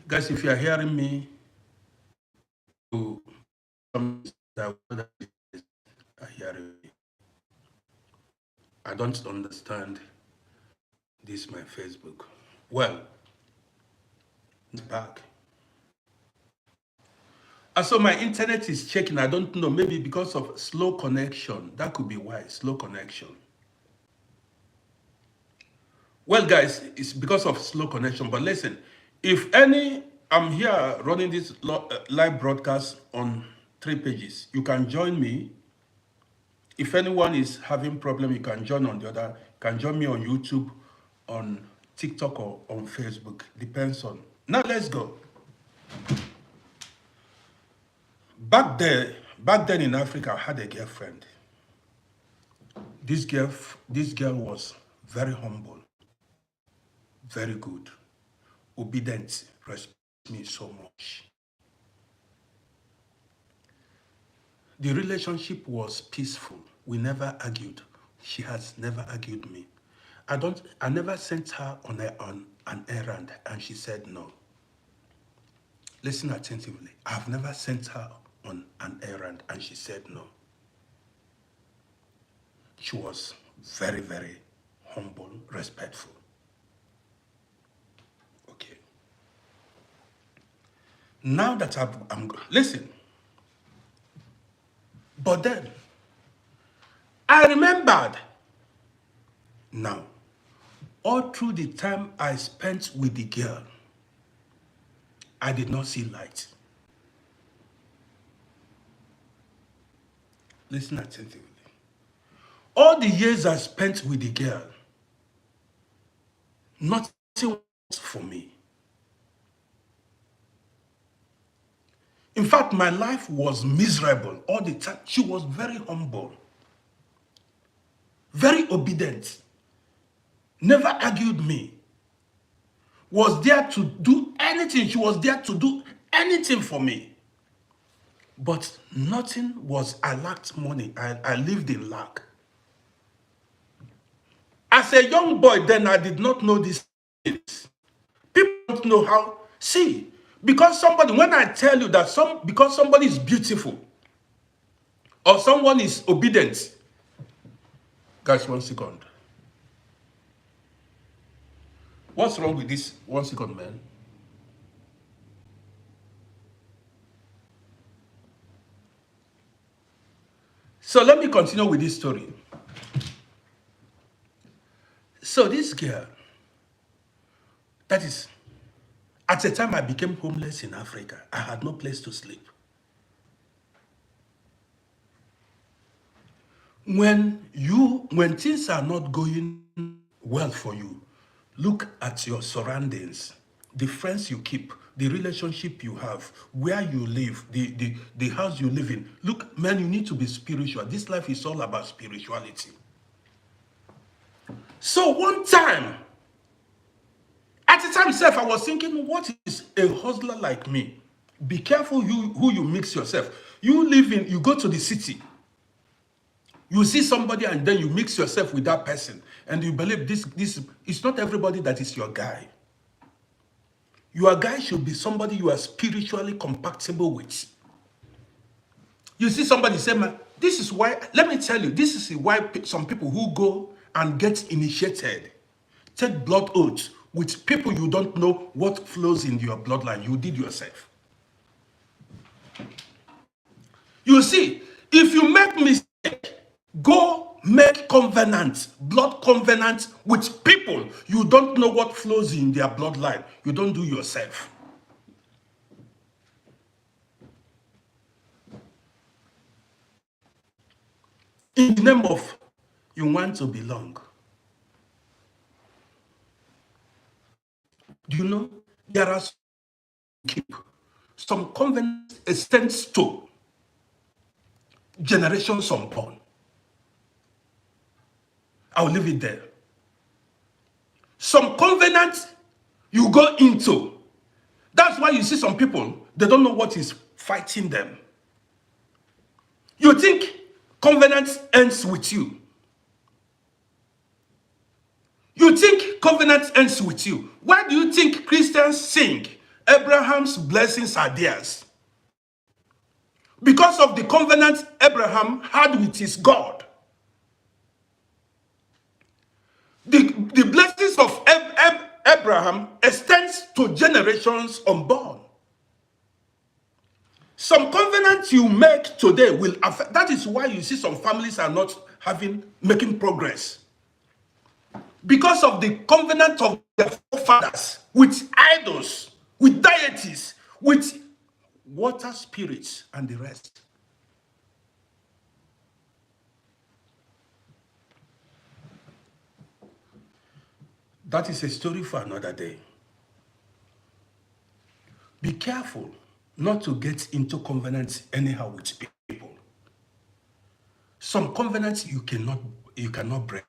[SPEAKER 1] Guys, if you are hearing me, to that are hearing me. I don't understand this my Facebook. Well, it's back. So my internet is checking. I don't know, maybe because of slow connection. That could be why, slow connection. Well, guys, it's because of slow connection. But listen, if any, I'm here running this live broadcast on 3 pages. You can join me. If anyone is having problem, you can join on the other. You can join me on YouTube, on TikTok, or on Facebook. Depends on. Now let's go. Back then in Africa, I had a girlfriend. This girl was very humble, very good, obedient, respect me so much. The relationship was peaceful. We never argued. She has never argued me. I never sent her on an errand and she said no. Listen attentively. I've never sent her on an errand and she said no. She was very, very humble, respectful. Okay. Now that I'm listen. But then, I remembered. Now, all through the time I spent with the girl, I did not see light. Listen attentively. All the years I spent with the girl, nothing was for me. In fact, my life was miserable all the time. She was very humble, very obedient, never argued me, was there to do anything. She was there to do anything for me. But nothing was, I lacked money. I lived in lack. As a young boy then, I did not know these things. People don't know how. See, because somebody, when I tell you that because somebody is beautiful or someone is obedient, guys, 1 second. What's wrong with this? 1 second, man. So let me continue with this story. So this girl, that is, at the time I became homeless in Africa, I had no place to sleep. When things are not going well for you, look at your surroundings, the friends you keep, the relationship you have, where you live, the house you live in. Look, man, you need to be spiritual. This life is all about spirituality. So one time, at the time itself, I was thinking, what is a hustler like me? Be careful who you mix yourself. You go to the city, you see somebody and then you mix yourself with that person and you believe this, it's not everybody that is your guy. Your guy should be somebody you are spiritually compatible with. You see somebody say, man, this is why, let me tell you, this is why some people who go and get initiated, take blood oaths with people you don't know what flows in your bloodline. You did yourself. You see, If you make mistake, go make covenant, blood covenant with people. You don't know what flows in their bloodline. You don't do yourself. In the name of you want to belong. Do you know there are some covenant extends to generations unborn. I'll leave it there. Some covenant you go into. That's why you see some people, they don't know what is fighting them. You think covenant ends with you. You think covenant ends with you. Why do you think Christians sing Abraham's blessings are theirs? Because of the covenant Abraham had with his God. The blessings of Abraham extends to generations unborn. Some covenants you make today will affect. That is why you see some families are not making progress. Because of the covenant of their forefathers with idols, with deities, with water spirits, and the rest. That is a story for another day. Be careful not to get into covenants anyhow with people. Some covenants you cannot break.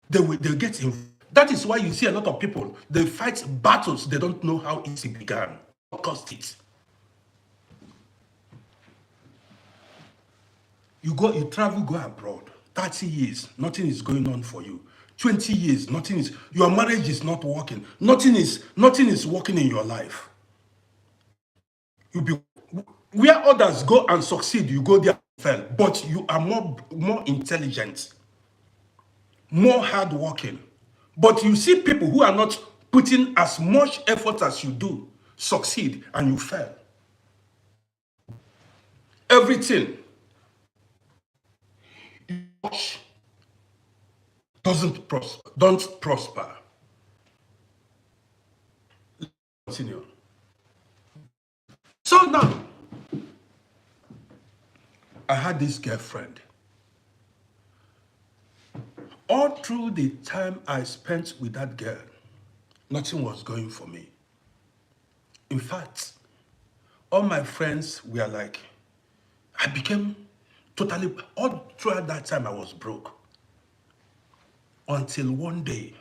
[SPEAKER 1] They'll get in. That is why you see a lot of people, they fight battles, they don't know how it began, what caused it. You travel, go abroad. 30 years, nothing is going on for you. 20 years, your marriage is not working. Nothing is working in your life. Where others go and succeed, you go there and fail. But you are more intelligent, more hardworking. But you see people who are not putting as much effort as you do, succeed, and you fail. Everything don't prosper. Continue. So now, I had this girlfriend. All through the time I spent with that girl, nothing was going for me. In fact, all my friends were like, I became all throughout that time I was broke. Until one day,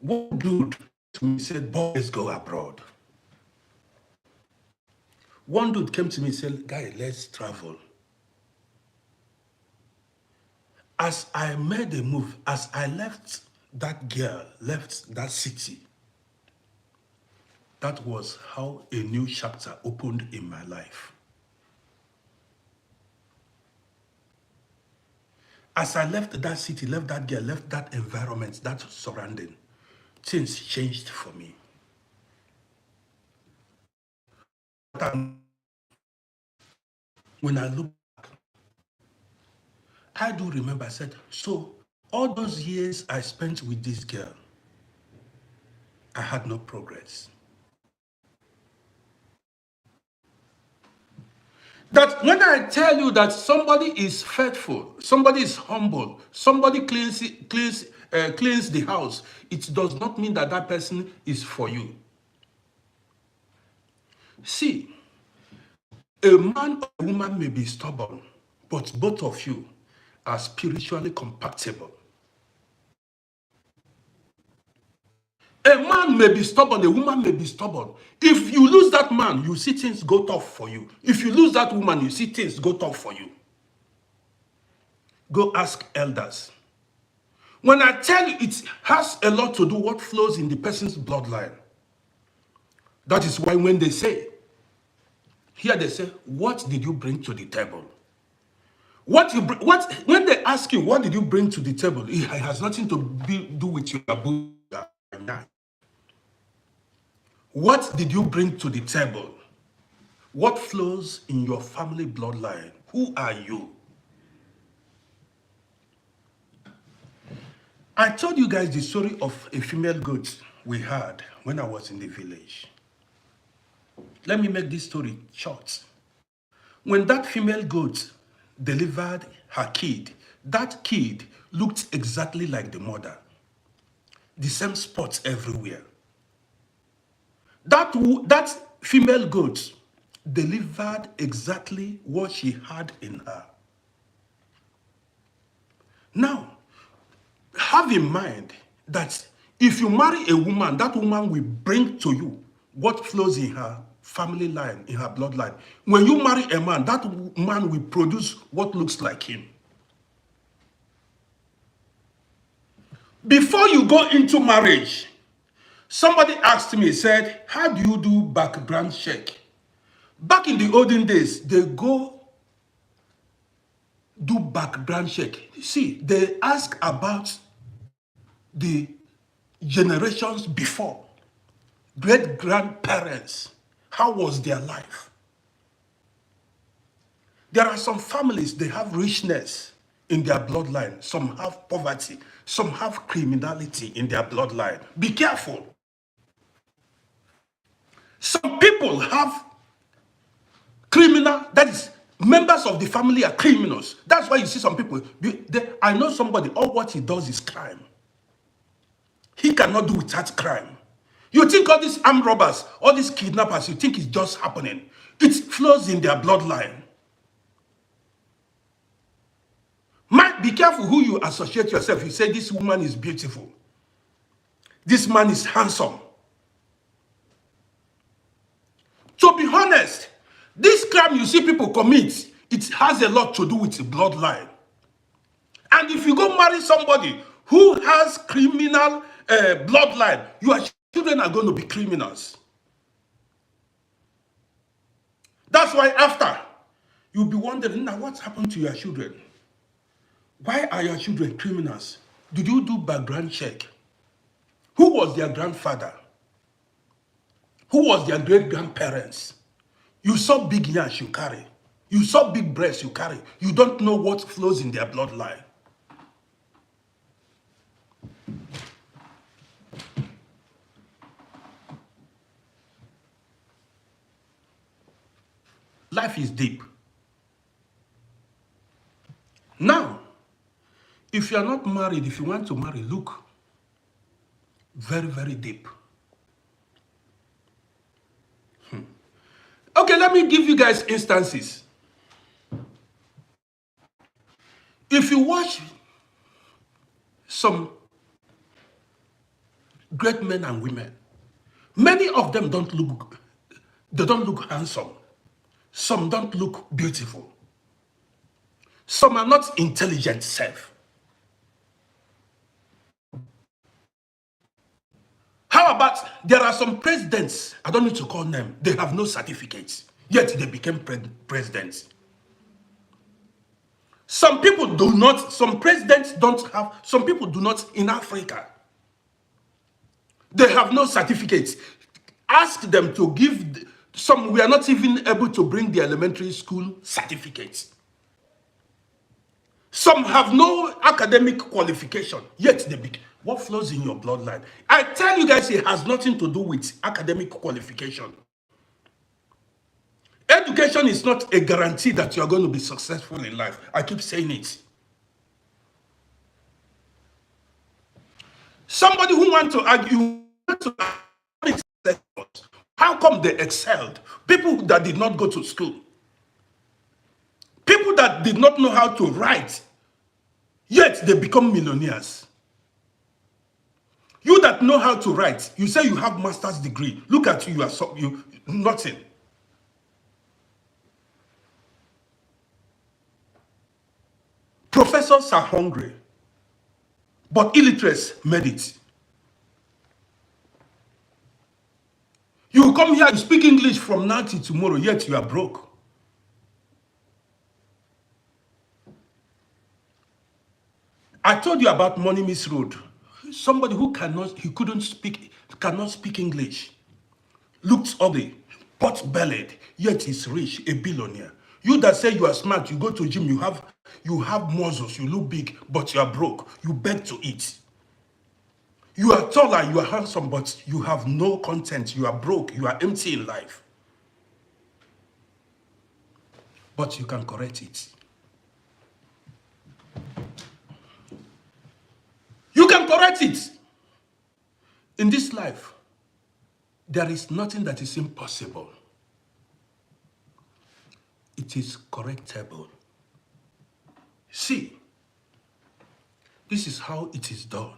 [SPEAKER 1] one dude to me said, boys go abroad. One dude came to me and said, guy, let's travel. As I made a move, as I left that girl, left that city, that was how a new chapter opened in my life. As I left that city, left that girl, left that environment, that surrounding, things changed for me. When I look back, I do remember, I said, so all those years I spent with this girl, I had no progress. That when I tell you that somebody is faithful, somebody is humble, somebody cleans the house, it does not mean that that person is for you. See, a man or a woman may be stubborn, but both of you are spiritually compatible. A man may be stubborn, a woman may be stubborn. If you lose that man, you see things go tough for you. If you lose that woman, you see things go tough for you. Go ask elders. When I tell you, it has a lot to do what flows in the person's bloodline. That is why when they say, here they say, what did you bring to the table? When they ask you, what did you bring to the table? It has nothing to do with your Buddha. What did you bring to the table? What flows in your family bloodline? Who are you? I told you guys the story of a female goat we had when I was in the village. Let me make this story short. When that female goat delivered her kid, that kid looked exactly like the mother. The same spots everywhere. That female goat delivered exactly what she had in her. Now, have in mind that if you marry a woman, that woman will bring to you what flows in her family line, in her bloodline. When you marry a man, that man will produce what looks like him. Before you go into marriage, somebody asked me, said, how do you do background check? Back in the olden days, they go do background check. See, they ask about the generations before, great-grandparents. How was their life? There are some families, they have richness in their bloodline. Some have poverty. Some have criminality in their bloodline. Be careful. Some people have criminal, that is, members of the family are criminals. That's why you see some people, I know somebody, all what he does is crime. He cannot do without crime. You think all these armed robbers, all these kidnappers, you think it's just happening. It flows in their bloodline. Be careful who you associate yourself. You say this woman is beautiful. This man is handsome. To be honest, this crime you see people commit, it has a lot to do with the bloodline. And if you go marry somebody who has criminal bloodline, your children are going to be criminals. That's why after, you'll be wondering, now what's happened to your children? Why are your children criminals? Did you do background check? Who was their grandfather? Who was their great-grandparents? You saw big yash you carry. You saw big breasts you carry. You don't know what flows in their bloodline. Life is deep. Now, if you are not married, if you want to marry, look very, very deep. Okay, let me give you guys instances. If you watch some great men and women, many of them don't look handsome. Some don't look beautiful. Some are not intelligent self. How about there are some presidents, I don't need to call them, they have no certificates, yet they became presidents. Some people do not, some presidents don't have, some people do not in Africa. They have no certificates. Ask them to give, some we are not even able to bring the elementary school certificates. Some have no academic qualification, yet they became. What flows in your bloodline? I tell you guys, it has nothing to do with academic qualification. Education is not a guarantee that you are going to be successful in life. I keep saying it. Somebody who wants to argue, how come they excelled? People that did not go to school. People that did not know how to write, yet they become millionaires. You that know how to write, you say you have master's degree. Look at you, you are nothing. Professors are hungry, but illiterates made it. You come here, you speak English from now till tomorrow, yet you are broke. I told you about Money Miss Road. Somebody who cannot speak English, looks ugly, pot-bellied, yet is rich, a billionaire. You that say you are smart, you go to gym, you have muscles, you look big, but you are broke. You beg to eat. You are taller, you are handsome, but you have no content. You are broke, you are empty in life. But you can correct it. You can correct it. In this life, there is nothing that is impossible. It is correctable. See, this is how it is done.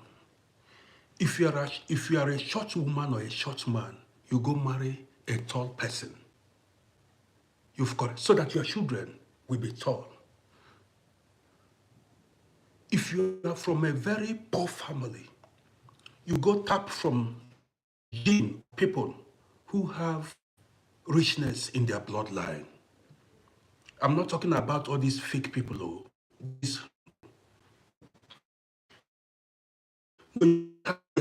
[SPEAKER 1] If you are a short woman or a short man, you go marry a tall person. You've got so that your children will be tall. If you are from a very poor family, you go tap from gene people who have richness in their bloodline. I'm not talking about all these fake people who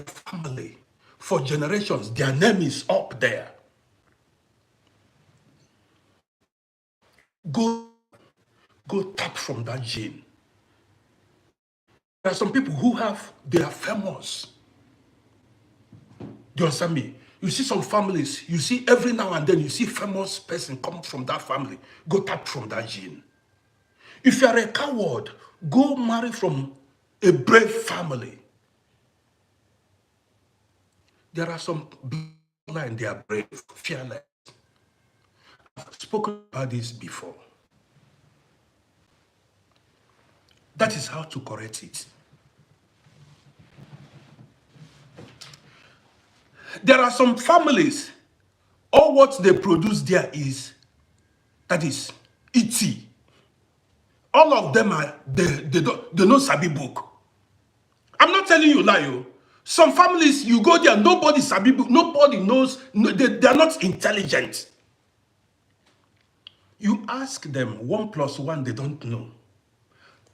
[SPEAKER 1] family for generations, their name is up there. Go tap from that gene. There are some people who they are famous. Do you understand me? You see some families, you see every now and then, you see famous person come from that family. Go tap from that gene. If you are a coward, go marry from a brave family. There are some bloodline, they are brave, fearless. I've spoken about this before. That is how to correct it. There are some families, all what they produce there is, that is, E.T. All of them are, they don't sabi book. I'm not telling you lie, yo. Some families, you go there, nobody sabi book, nobody knows, they are not intelligent. You ask them 1 + 1, they don't know.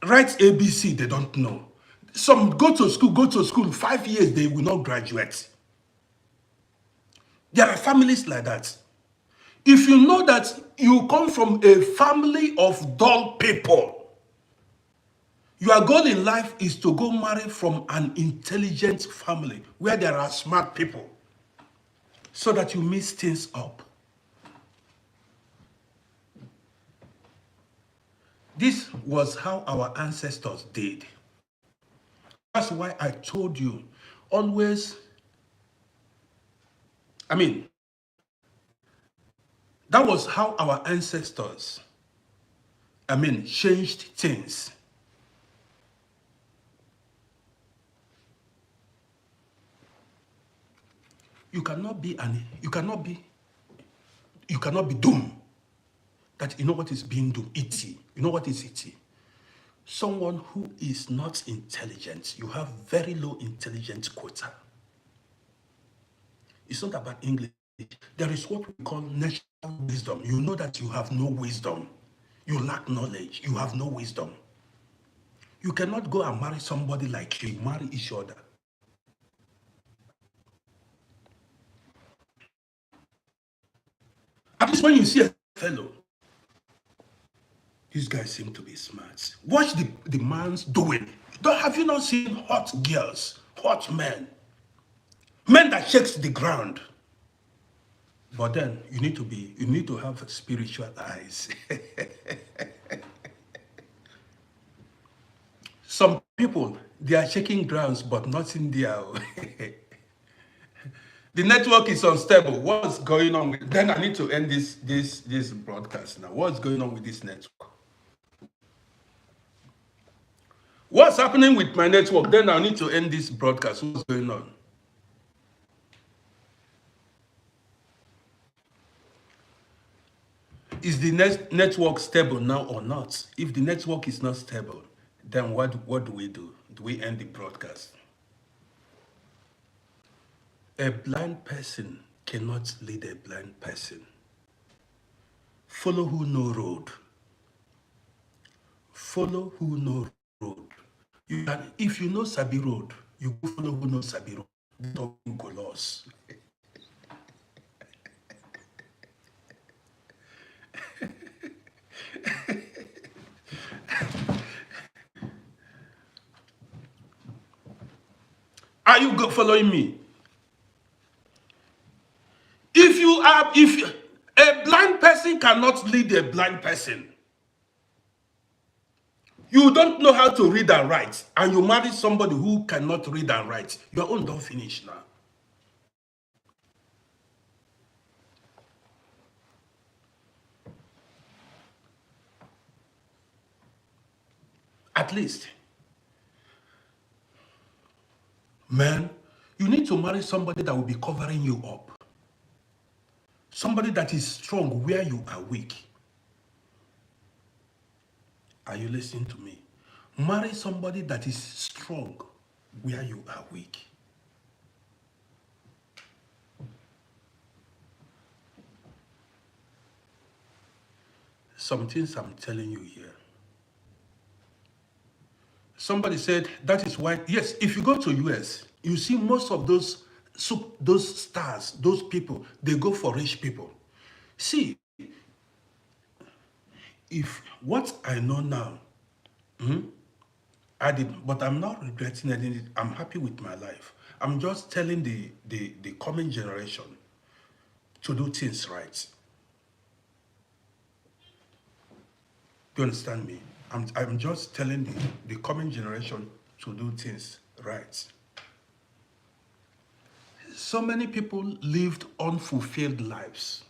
[SPEAKER 1] Write ABC, they don't know. Some go to school, 5 years, they will not graduate. There are families like that. If you know that you come from a family of dull people, your goal in life is to go marry from an intelligent family where there are smart people so that you mix things up. This was how our ancestors did. That's why I told you, always, that was how our ancestors, changed things. You cannot be doomed. That you know what is being doomed, E.T. You know what is E.T.? Someone who is not intelligent. You have very low intelligence quota. It's not about English. There is what we call natural wisdom. You know that you have no wisdom. You lack knowledge. You have no wisdom. You cannot go and marry somebody like you. Marry each other. At least when you see a fellow, these guys seem to be smart. Watch the man's doing. Have you not seen hot girls, hot men that shakes the ground? But then you need to have spiritual eyes. Some people, they are shaking grounds, but not in there. The network is unstable. What's going on with? Then I need to end this broadcast now. What's going on with this network? What's happening with my network? Then I need to end this broadcast. What's going on? Is the network stable now or not? If the network is not stable, then what do we do? Do we end the broadcast? A blind person cannot lead a blind person. Follow who know road. Follow who know road. You can, if you know Sabi Road, you go follow who knows Sabi Road. Don't go lost. Are you following me? If a blind person cannot lead a blind person, you don't know how to read and write, and you marry somebody who cannot read and write, your own don't finish now. At least, man, you need to marry somebody that will be covering you up. Somebody that is strong where you are weak. Are you listening to me? Marry somebody that is strong where you are weak. Some things I'm telling you here. Somebody said that is why, yes, if you go to US, you see most of those stars, those people, they go for rich people. See, if what I know now, I did, but I'm not regretting anything. I'm happy with my life. I'm just telling the coming generation to do things right. Do you understand me? I'm just telling the coming generation to do things right. So many people lived unfulfilled lives.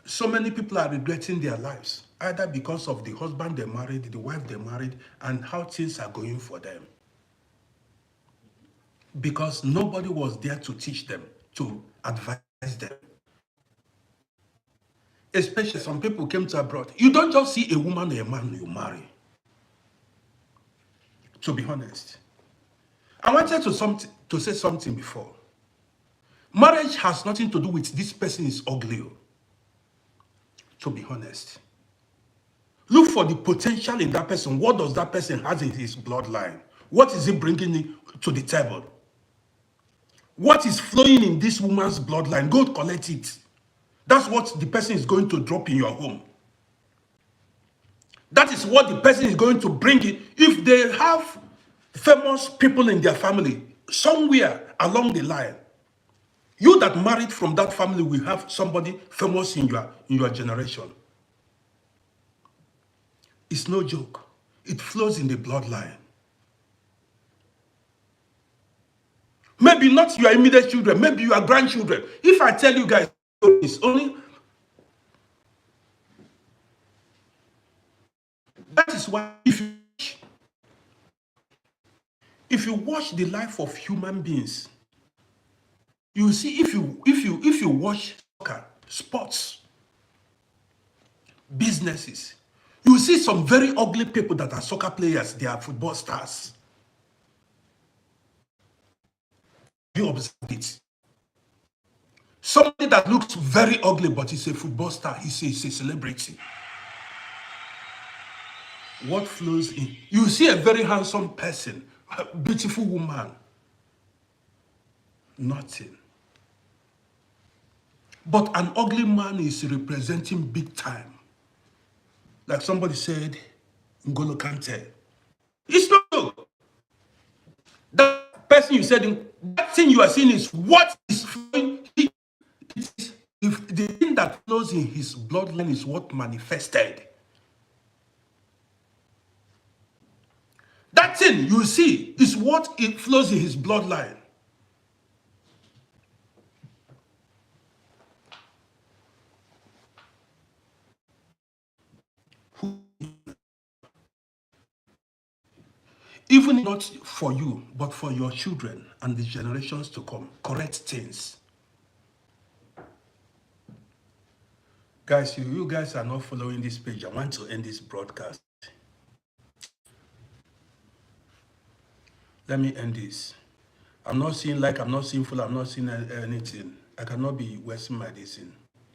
[SPEAKER 1] So many people are regretting their lives, either because of the husband they married, the wife they married, and how things are going for them. Because nobody was there to teach them, to advise them. Especially some people came to abroad. You don't just see a woman or a man you marry. To be honest. I wanted to say something before. Marriage has nothing to do with this person is ugly. To be honest. Look for the potential in that person. What does that person has in his bloodline? What is he bringing to the table? What is flowing in this woman's bloodline? Go collect it. That's what the person is going to drop in your home. That is what the person is going to bring in. If they have famous people in their family, somewhere along the line, you that married from that family will have somebody famous in your generation. It's no joke. It flows in the bloodline. Maybe not your immediate children, maybe your grandchildren. If I tell you guys, it's only... That is why if you watch the life of human beings, you see, if you watch soccer, sports, businesses, you see some very ugly people that are soccer players, they are football stars. You observe it. Somebody that looks very ugly, but he's a football star, he's a celebrity. What flows in? You see a very handsome person, a beautiful woman. Nothing. But an ugly man is representing big time. Like somebody said, N'Golo Kante. It's not true. That person you said, that thing you are seeing is what is flowing. If the thing that flows in his bloodline is what manifested. That thing you see is what it flows in his bloodline. Even not for you, but for your children and the generations to come. Correct things. Guys, you guys are not following this page. I want to end this broadcast. Let me end this. I'm not seeing like, I'm not seeing full, I'm not seeing anything. I cannot be wasting my days in.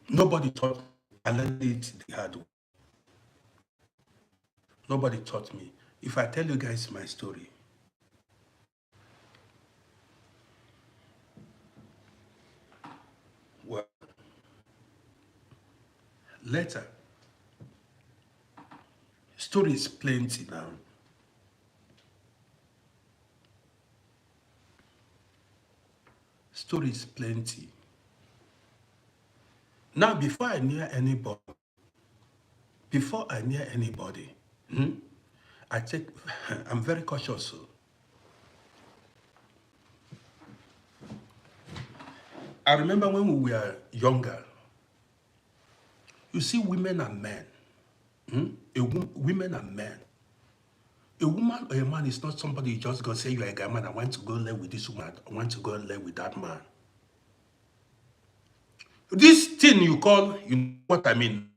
[SPEAKER 1] Nobody taught me. I learned it the hard way. Nobody taught me. If I tell you guys my story, well, later, stories plenty now. Stories plenty. Now, before I near anybody, I take, I'm very cautious. So. I remember when we were younger, you see women and men, women and men. A woman or a man is not somebody you just go say you're a guy man, I want to go live with this woman, I want to go live with that man. This thing you call, you know what I mean?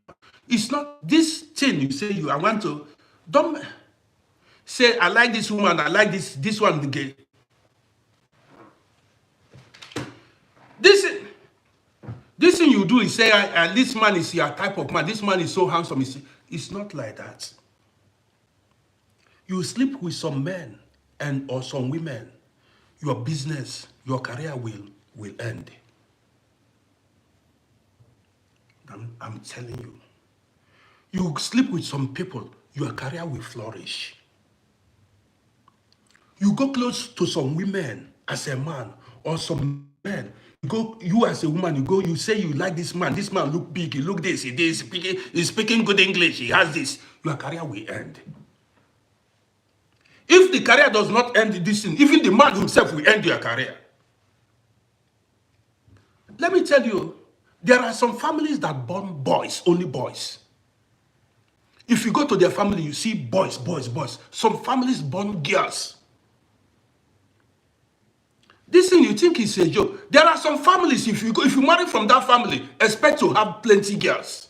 [SPEAKER 1] It's not this thing you say I want to, don't say I like this woman, I like this one, the gay. This thing you do is say, this man is your type of man, this man is so handsome. It's not like that. You sleep with some men and or some women, your business, your career will end. I'm telling you. You sleep with some people, your career will flourish. You go close to some women as a man or some men. You as a woman, you say you like this man look big, he look this, he's speaking good English, he has this. Your career will end. If the career does not end this thing, even the man himself will end your career. Let me tell you, there are some families that born boys, only boys. If you go to their family, you see boys, boys, boys. Some families born girls. This thing you think is a joke. There are some families, if you marry from that family, expect to have plenty girls.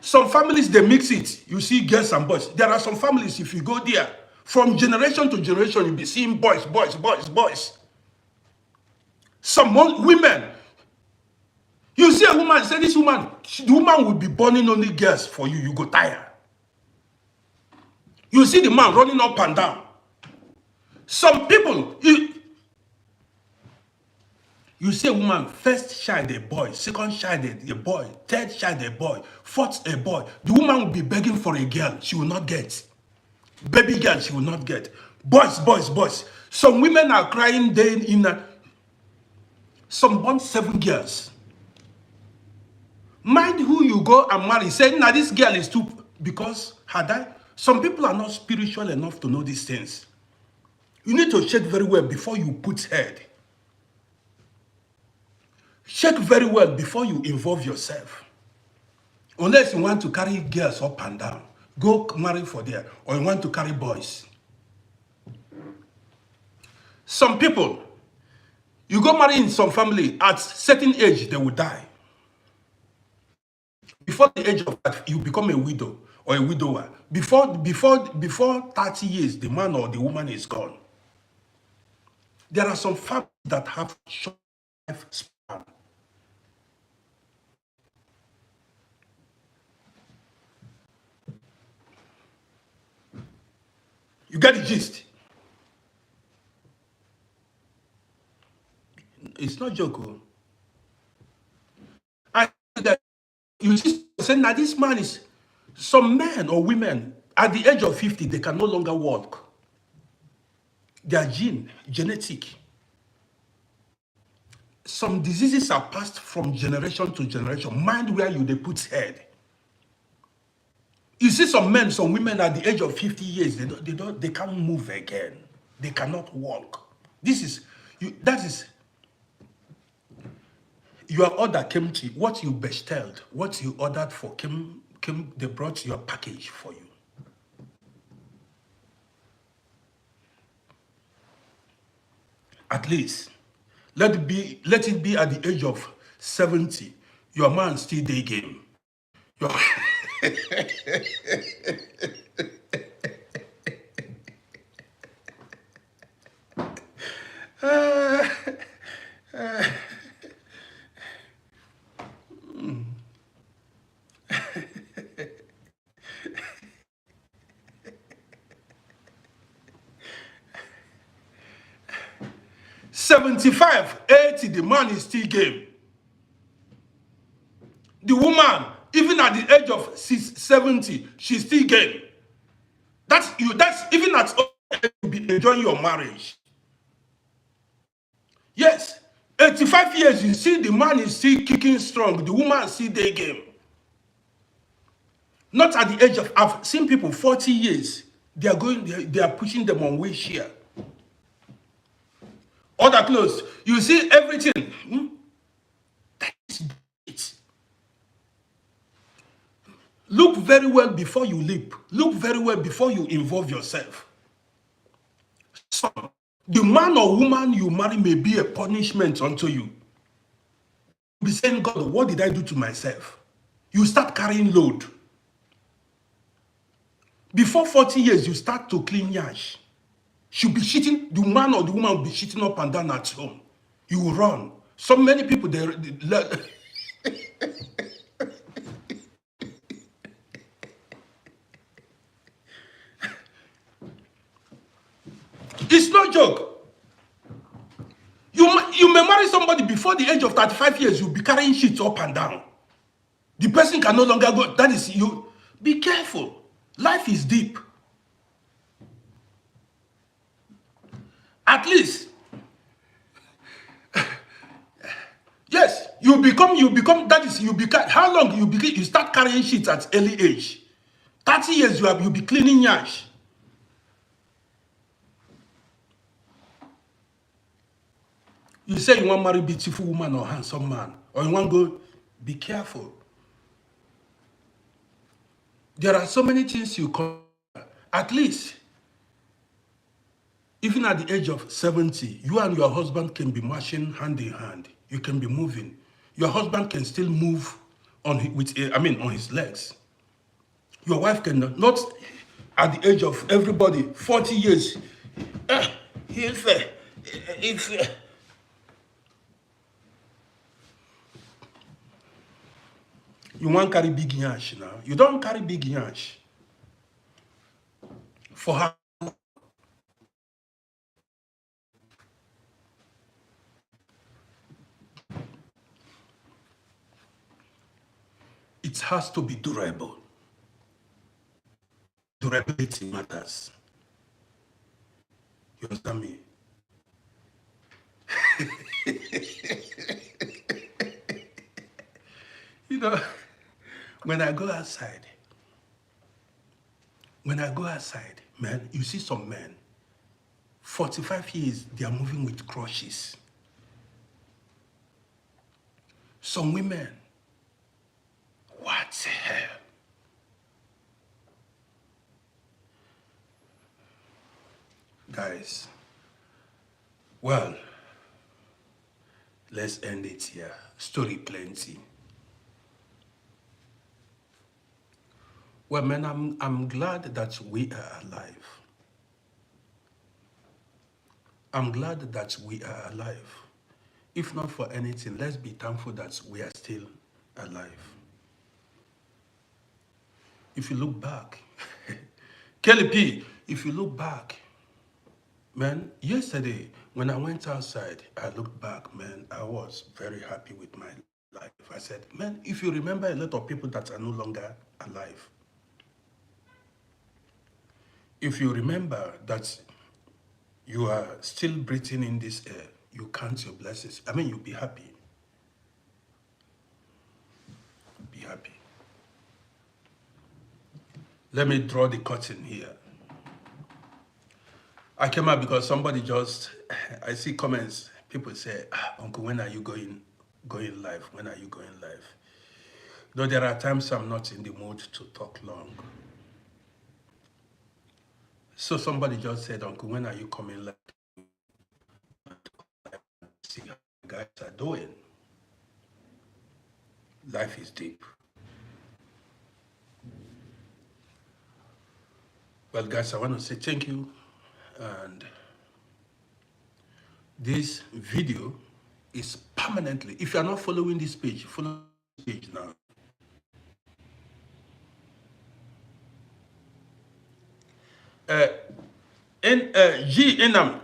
[SPEAKER 1] Some families, they mix it. You see girls and boys. There are some families, if you go there, from generation to generation, you'll be seeing boys, boys, boys, boys. Some women, you see a woman, say this woman, the woman will be borning only girls for you, you go tired. You see the man running up and down. Some people, you see a woman, first child a boy, second child a boy, third child a boy, fourth a boy. The woman will be begging for a girl, she will not get. Baby girl, she will not get. Boys, boys, boys. Some women are crying day in. Some born 7 girls. Mind who you go and marry. Say, now this girl is too, because some people are not spiritual enough to know these things. You need to check very well before you put head. Check very well before you involve yourself. Unless you want to carry girls up and down, go marry for there. Or you want to carry boys. Some people, you go marry in some family, at certain age, they will die. Before the age of that, you become a widow or a widower. Before 30 years, the man or the woman is gone. There are some families that have short life span. You get the gist? It's not joke. I that you see, say now this man is, some men or women at the age of 50, they can no longer walk. Their genetic. Some diseases are passed from generation to generation. Mind where they put head. You see some men, some women at the age of 50 years, they can't move again. They cannot walk. That is your order came to you, what you bested, what you ordered for came, they brought your package for you. At least, let it be at the age of 70, your man still day game. Your 75, 80, the man is still game. The woman, even at the age of 70, she's still game. That's you. That's even at you be enjoying your marriage. Yes, 85 years, you see the man is still kicking strong. The woman is still day game. Not at the age of, I've seen people 40 years, they are going, they are pushing them on wheelchair. Other clothes, you see everything. That is it. Look very well before you leap. Look very well before you involve yourself. So, the man or woman you marry may be a punishment unto you. You'll be saying, God, what did I do to myself? You start carrying load. Before 40 years, you start to clean yash. She'll be cheating, the man or the woman will be cheating up and down at home. You will run. So many people, it's no joke. You may marry somebody before the age of 35 years, you'll be carrying shit up and down. The person can no longer go. That is you. Be careful. Life is deep. At least, yes, you become, that is, you become, how long you start carrying shit at early age? 30 years, you'll be cleaning yash. You say you want to marry a beautiful woman or handsome man, or you want to go, be careful. There are so many things you can, at least, even at the age of 70, you and your husband can be marching hand in hand. You can be moving. Your husband can still move on his legs. Your wife can not at the age of everybody, 40 years. You want to carry big yash now. You don't carry big yash. For her. It has to be durable. Durability matters. You understand me? You know, when I go outside, man, you see some men, 45 years, they are moving with crutches. Some women, what the hell? Guys, well, let's end it here. Story plenty. Well, man, I'm glad that we are alive. I'm glad that we are alive. If not for anything, let's be thankful that we are still alive. If you look back, Kelly P, if you look back, man, yesterday when I went outside, I looked back, man, I was very happy with my life. I said, man, if you remember a lot of people that are no longer alive, if you remember that you are still breathing in this air, you count your blessings. I mean, you'll be happy. Be happy. Let me draw the curtain here. I came out because somebody I see comments, people say, Uncle, when are you going live? When are you going live? Though there are times I'm not in the mood to talk long. So somebody just said, Uncle, when are you coming live? See how you guys are doing. Life is deep. Well, guys, I want to say thank you. And this video is permanently, if you are not following this page, follow this page now.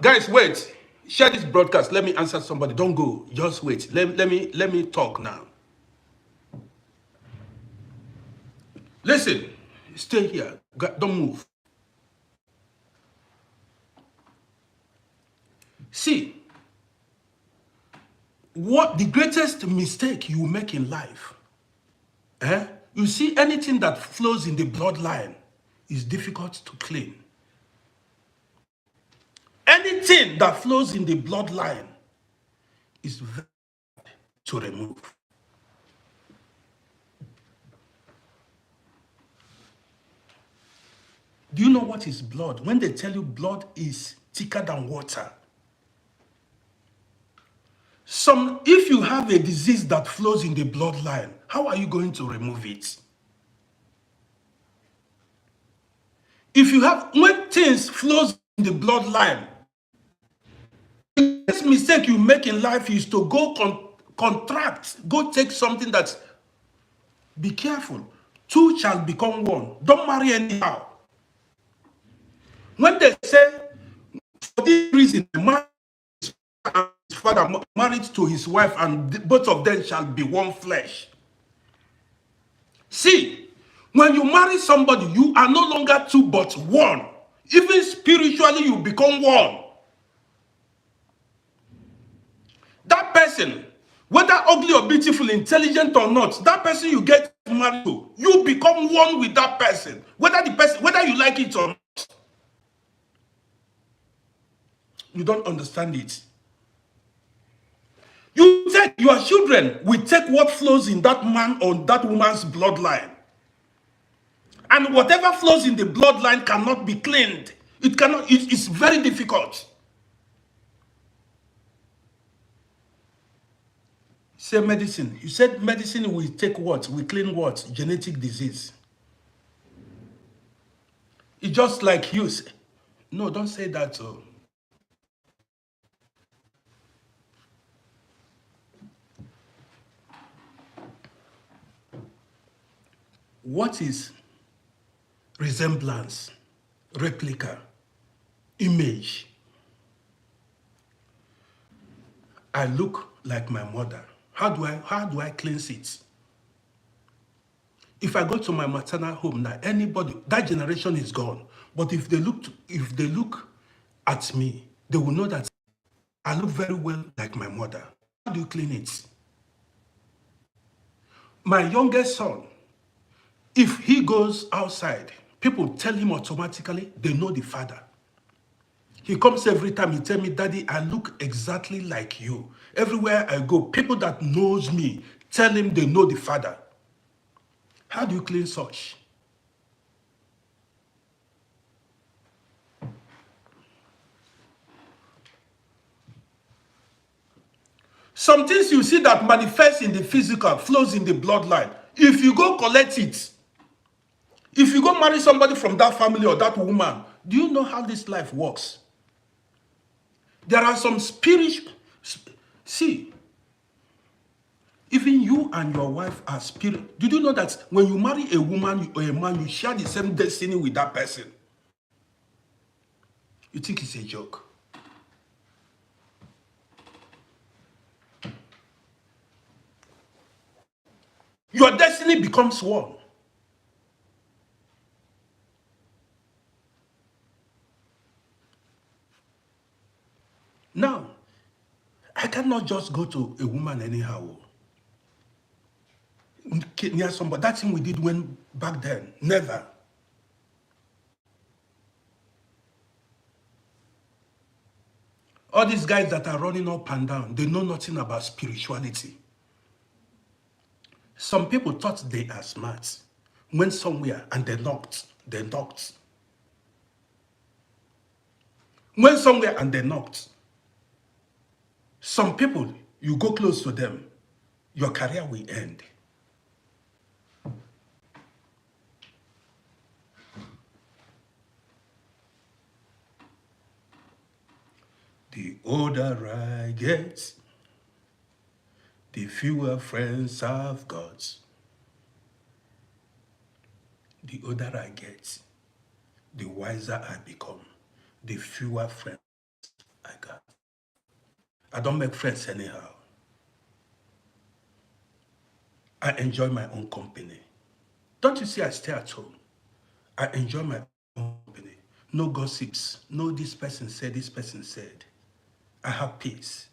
[SPEAKER 1] Guys, wait. Share this broadcast. Let me answer somebody. Don't go. Just wait. Let me talk now. Listen. Stay here. Don't move. See, what the greatest mistake you make in life, you see, anything that flows in the bloodline is difficult to clean. Anything that flows in the bloodline is very hard to remove. Do you know what is blood? When they tell you blood is thicker than water, if you have a disease that flows in the bloodline, how are you going to remove it? If you have, when things flows in the bloodline, the biggest mistake you make in life is to go contract, go take something that's, be careful. Two shall become one. Don't marry anyhow. When they say, for this reason, man and his father married to his wife, and both of them shall be one flesh. See, when you marry somebody, you are no longer two but one. Even spiritually, you become one. That person, whether ugly or beautiful, intelligent or not, that person you get married to, you become one with that person. Whether you like it or not. You don't understand it. You take your children, we take what flows in that man or that woman's bloodline. And whatever flows in the bloodline cannot be cleaned. It's very difficult. Say medicine. You said medicine will take what? We clean what? Genetic disease. It's just like you say. No, don't say that. What is resemblance, replica, image? I look like my mother. How do I cleanse it? If I go to my maternal home now, anybody, that generation is gone. But if they look at me, they will know that I look very well like my mother. How do you clean it? My youngest son, if he goes outside, people tell him automatically they know the father. He comes every time, he tell me, Daddy, I look exactly like you. Everywhere I go, people that knows me tell him they know the father. How do you clean such? Some things you see that manifest in the physical, flows in the bloodline. If you go collect it, if you go marry somebody from that family or that woman, do you know how this life works? There are some spiritual... See, even you and your wife are spirit. Did you know that when you marry a woman or a man, you share the same destiny with that person? You think it's a joke? Your destiny becomes one. Now, I cannot just go to a woman anyhow. Near somebody. That thing we did when back then. Never. All these guys that are running up and down, they know nothing about spirituality. Some people thought they are smart. Went somewhere and they knocked. They knocked. Went somewhere and they knocked. Some people, you go close to them, your career will end. The older I get, the fewer friends I've got. The older I get, the wiser I become, the fewer friends I got. I don't make friends anyhow. I enjoy my own company. Don't you see I stay at home? I enjoy my own company. No gossips. No this person said, this person said. I have peace.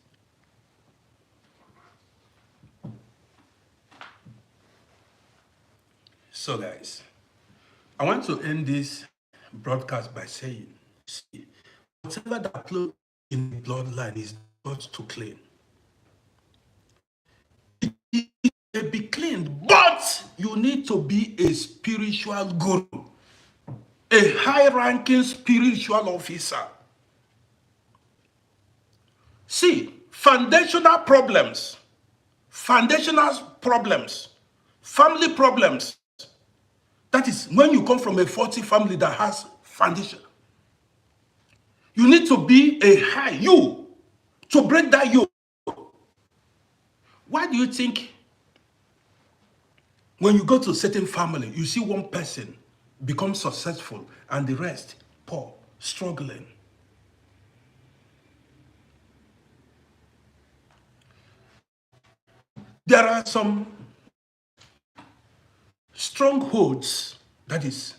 [SPEAKER 1] So guys, I want to end this broadcast by saying, see, whatever that flows in the bloodline is not to clean. It may be cleaned, but you need to be a spiritual guru, a high-ranking spiritual officer. See, foundational problems, family problems. That is when you come from a faulty family that has foundation. You need to be a high, you, to break that yoke. Why do you think when you go to a certain family, you see one person become successful and the rest poor, struggling? There are some strongholds, that is,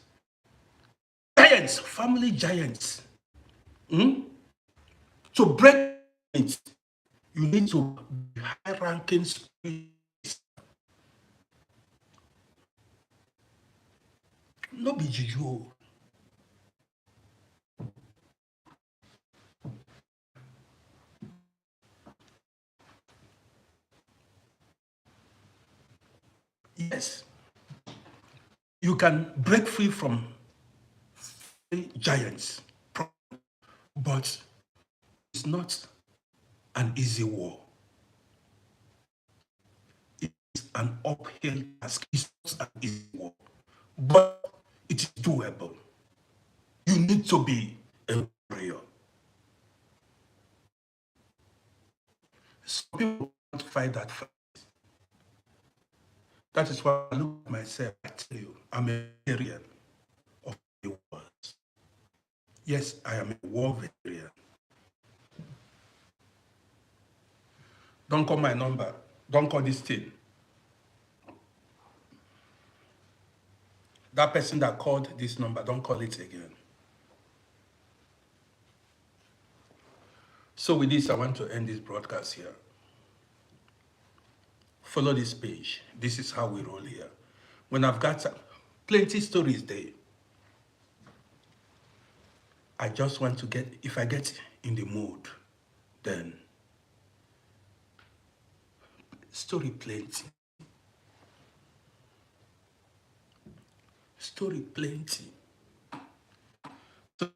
[SPEAKER 1] giants, family giants. To break it, you need to be high-ranking spirit. No be juju. Yes, you can break free from giants, but it's not an easy war. It's an uphill task. It's not an easy war, but it is doable. You need to be a warrior. Some people want to fight that fight. That is why I look at myself. I tell you, I'm a veteran of the wars. Yes, I am a war veteran. Don't call my number. Don't call this thing. That person that called this number, don't call it again. So with this, I want to end this broadcast here. Follow this page. This is how we roll here. When I've got plenty stories there, I just want to get, if I get in the mood, then story plenty. Story plenty. So,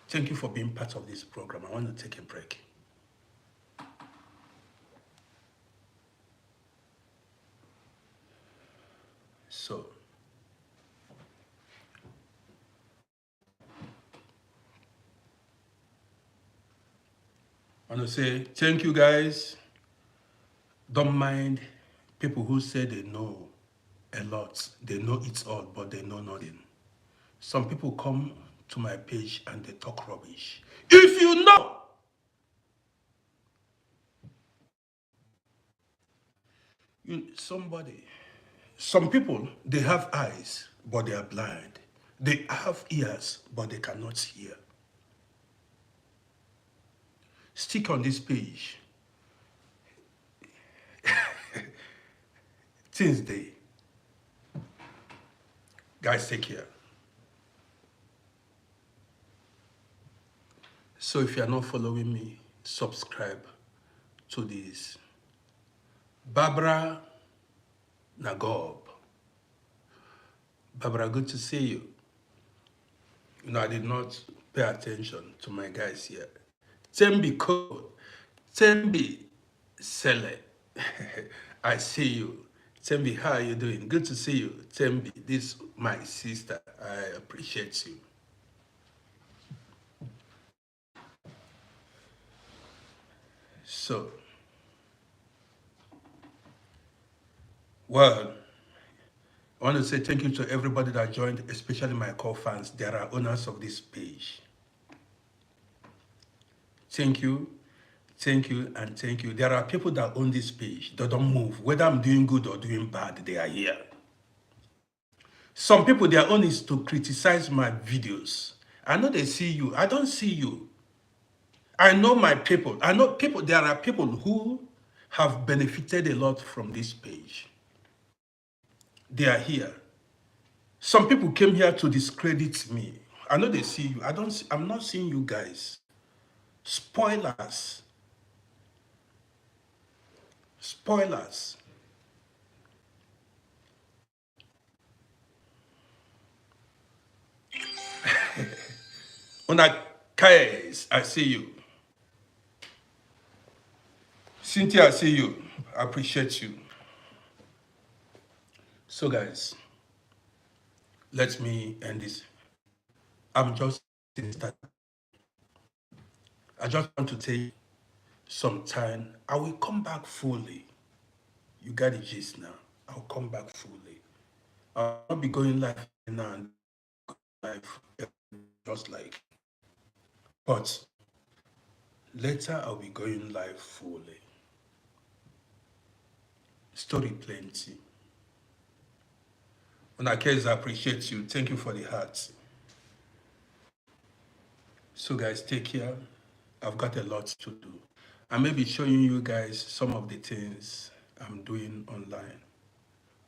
[SPEAKER 1] thank you for being part of this program. I want to take a break. So, I want to say thank you guys. Don't mind people who say they know a lot. They know it all, but they know nothing. Some people come to my page and they talk rubbish. If you know, somebody, some people, they have eyes, but they are blind. They have ears, but they cannot hear. Stick on this page. Things they. Guys, take care. So if you are not following me, subscribe to this. Barbara Nagob. Barbara, good to see you. You know, I did not pay attention to my guys here. Tembi Code, Tembi Sele. I see you. Tembi, how are you doing? Good to see you. Tembi, this my sister. I appreciate you. So, well, I want to say thank you to everybody that joined, especially my core fans. They are owners of this page. Thank you. Thank you and thank you. There are people that own this page. They don't move. Whether I'm doing good or doing bad, they are here. Some people, their own is to criticize my videos. I know they see you. I don't see you. I know my people. I know people. There are people who have benefited a lot from this page. They are here. Some people came here to discredit me. I know they see you. I'm not seeing you guys. Spoilers. Spoilers. Una Kais, I see you. Cynthia, I see you. I appreciate you. So guys, let me end this. I'm just I just want to take some time. I will come back fully. You got the gist now. I'll come back fully. I'll not be going live now and live just like. But later I'll be going live fully. Story plenty. Una Kais, I appreciate you. Thank you for the heart. So guys, take care. I've got a lot to do. I may be showing you guys some of the things I'm doing online.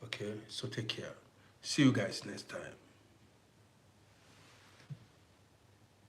[SPEAKER 1] Okay, so take care. See you guys next time.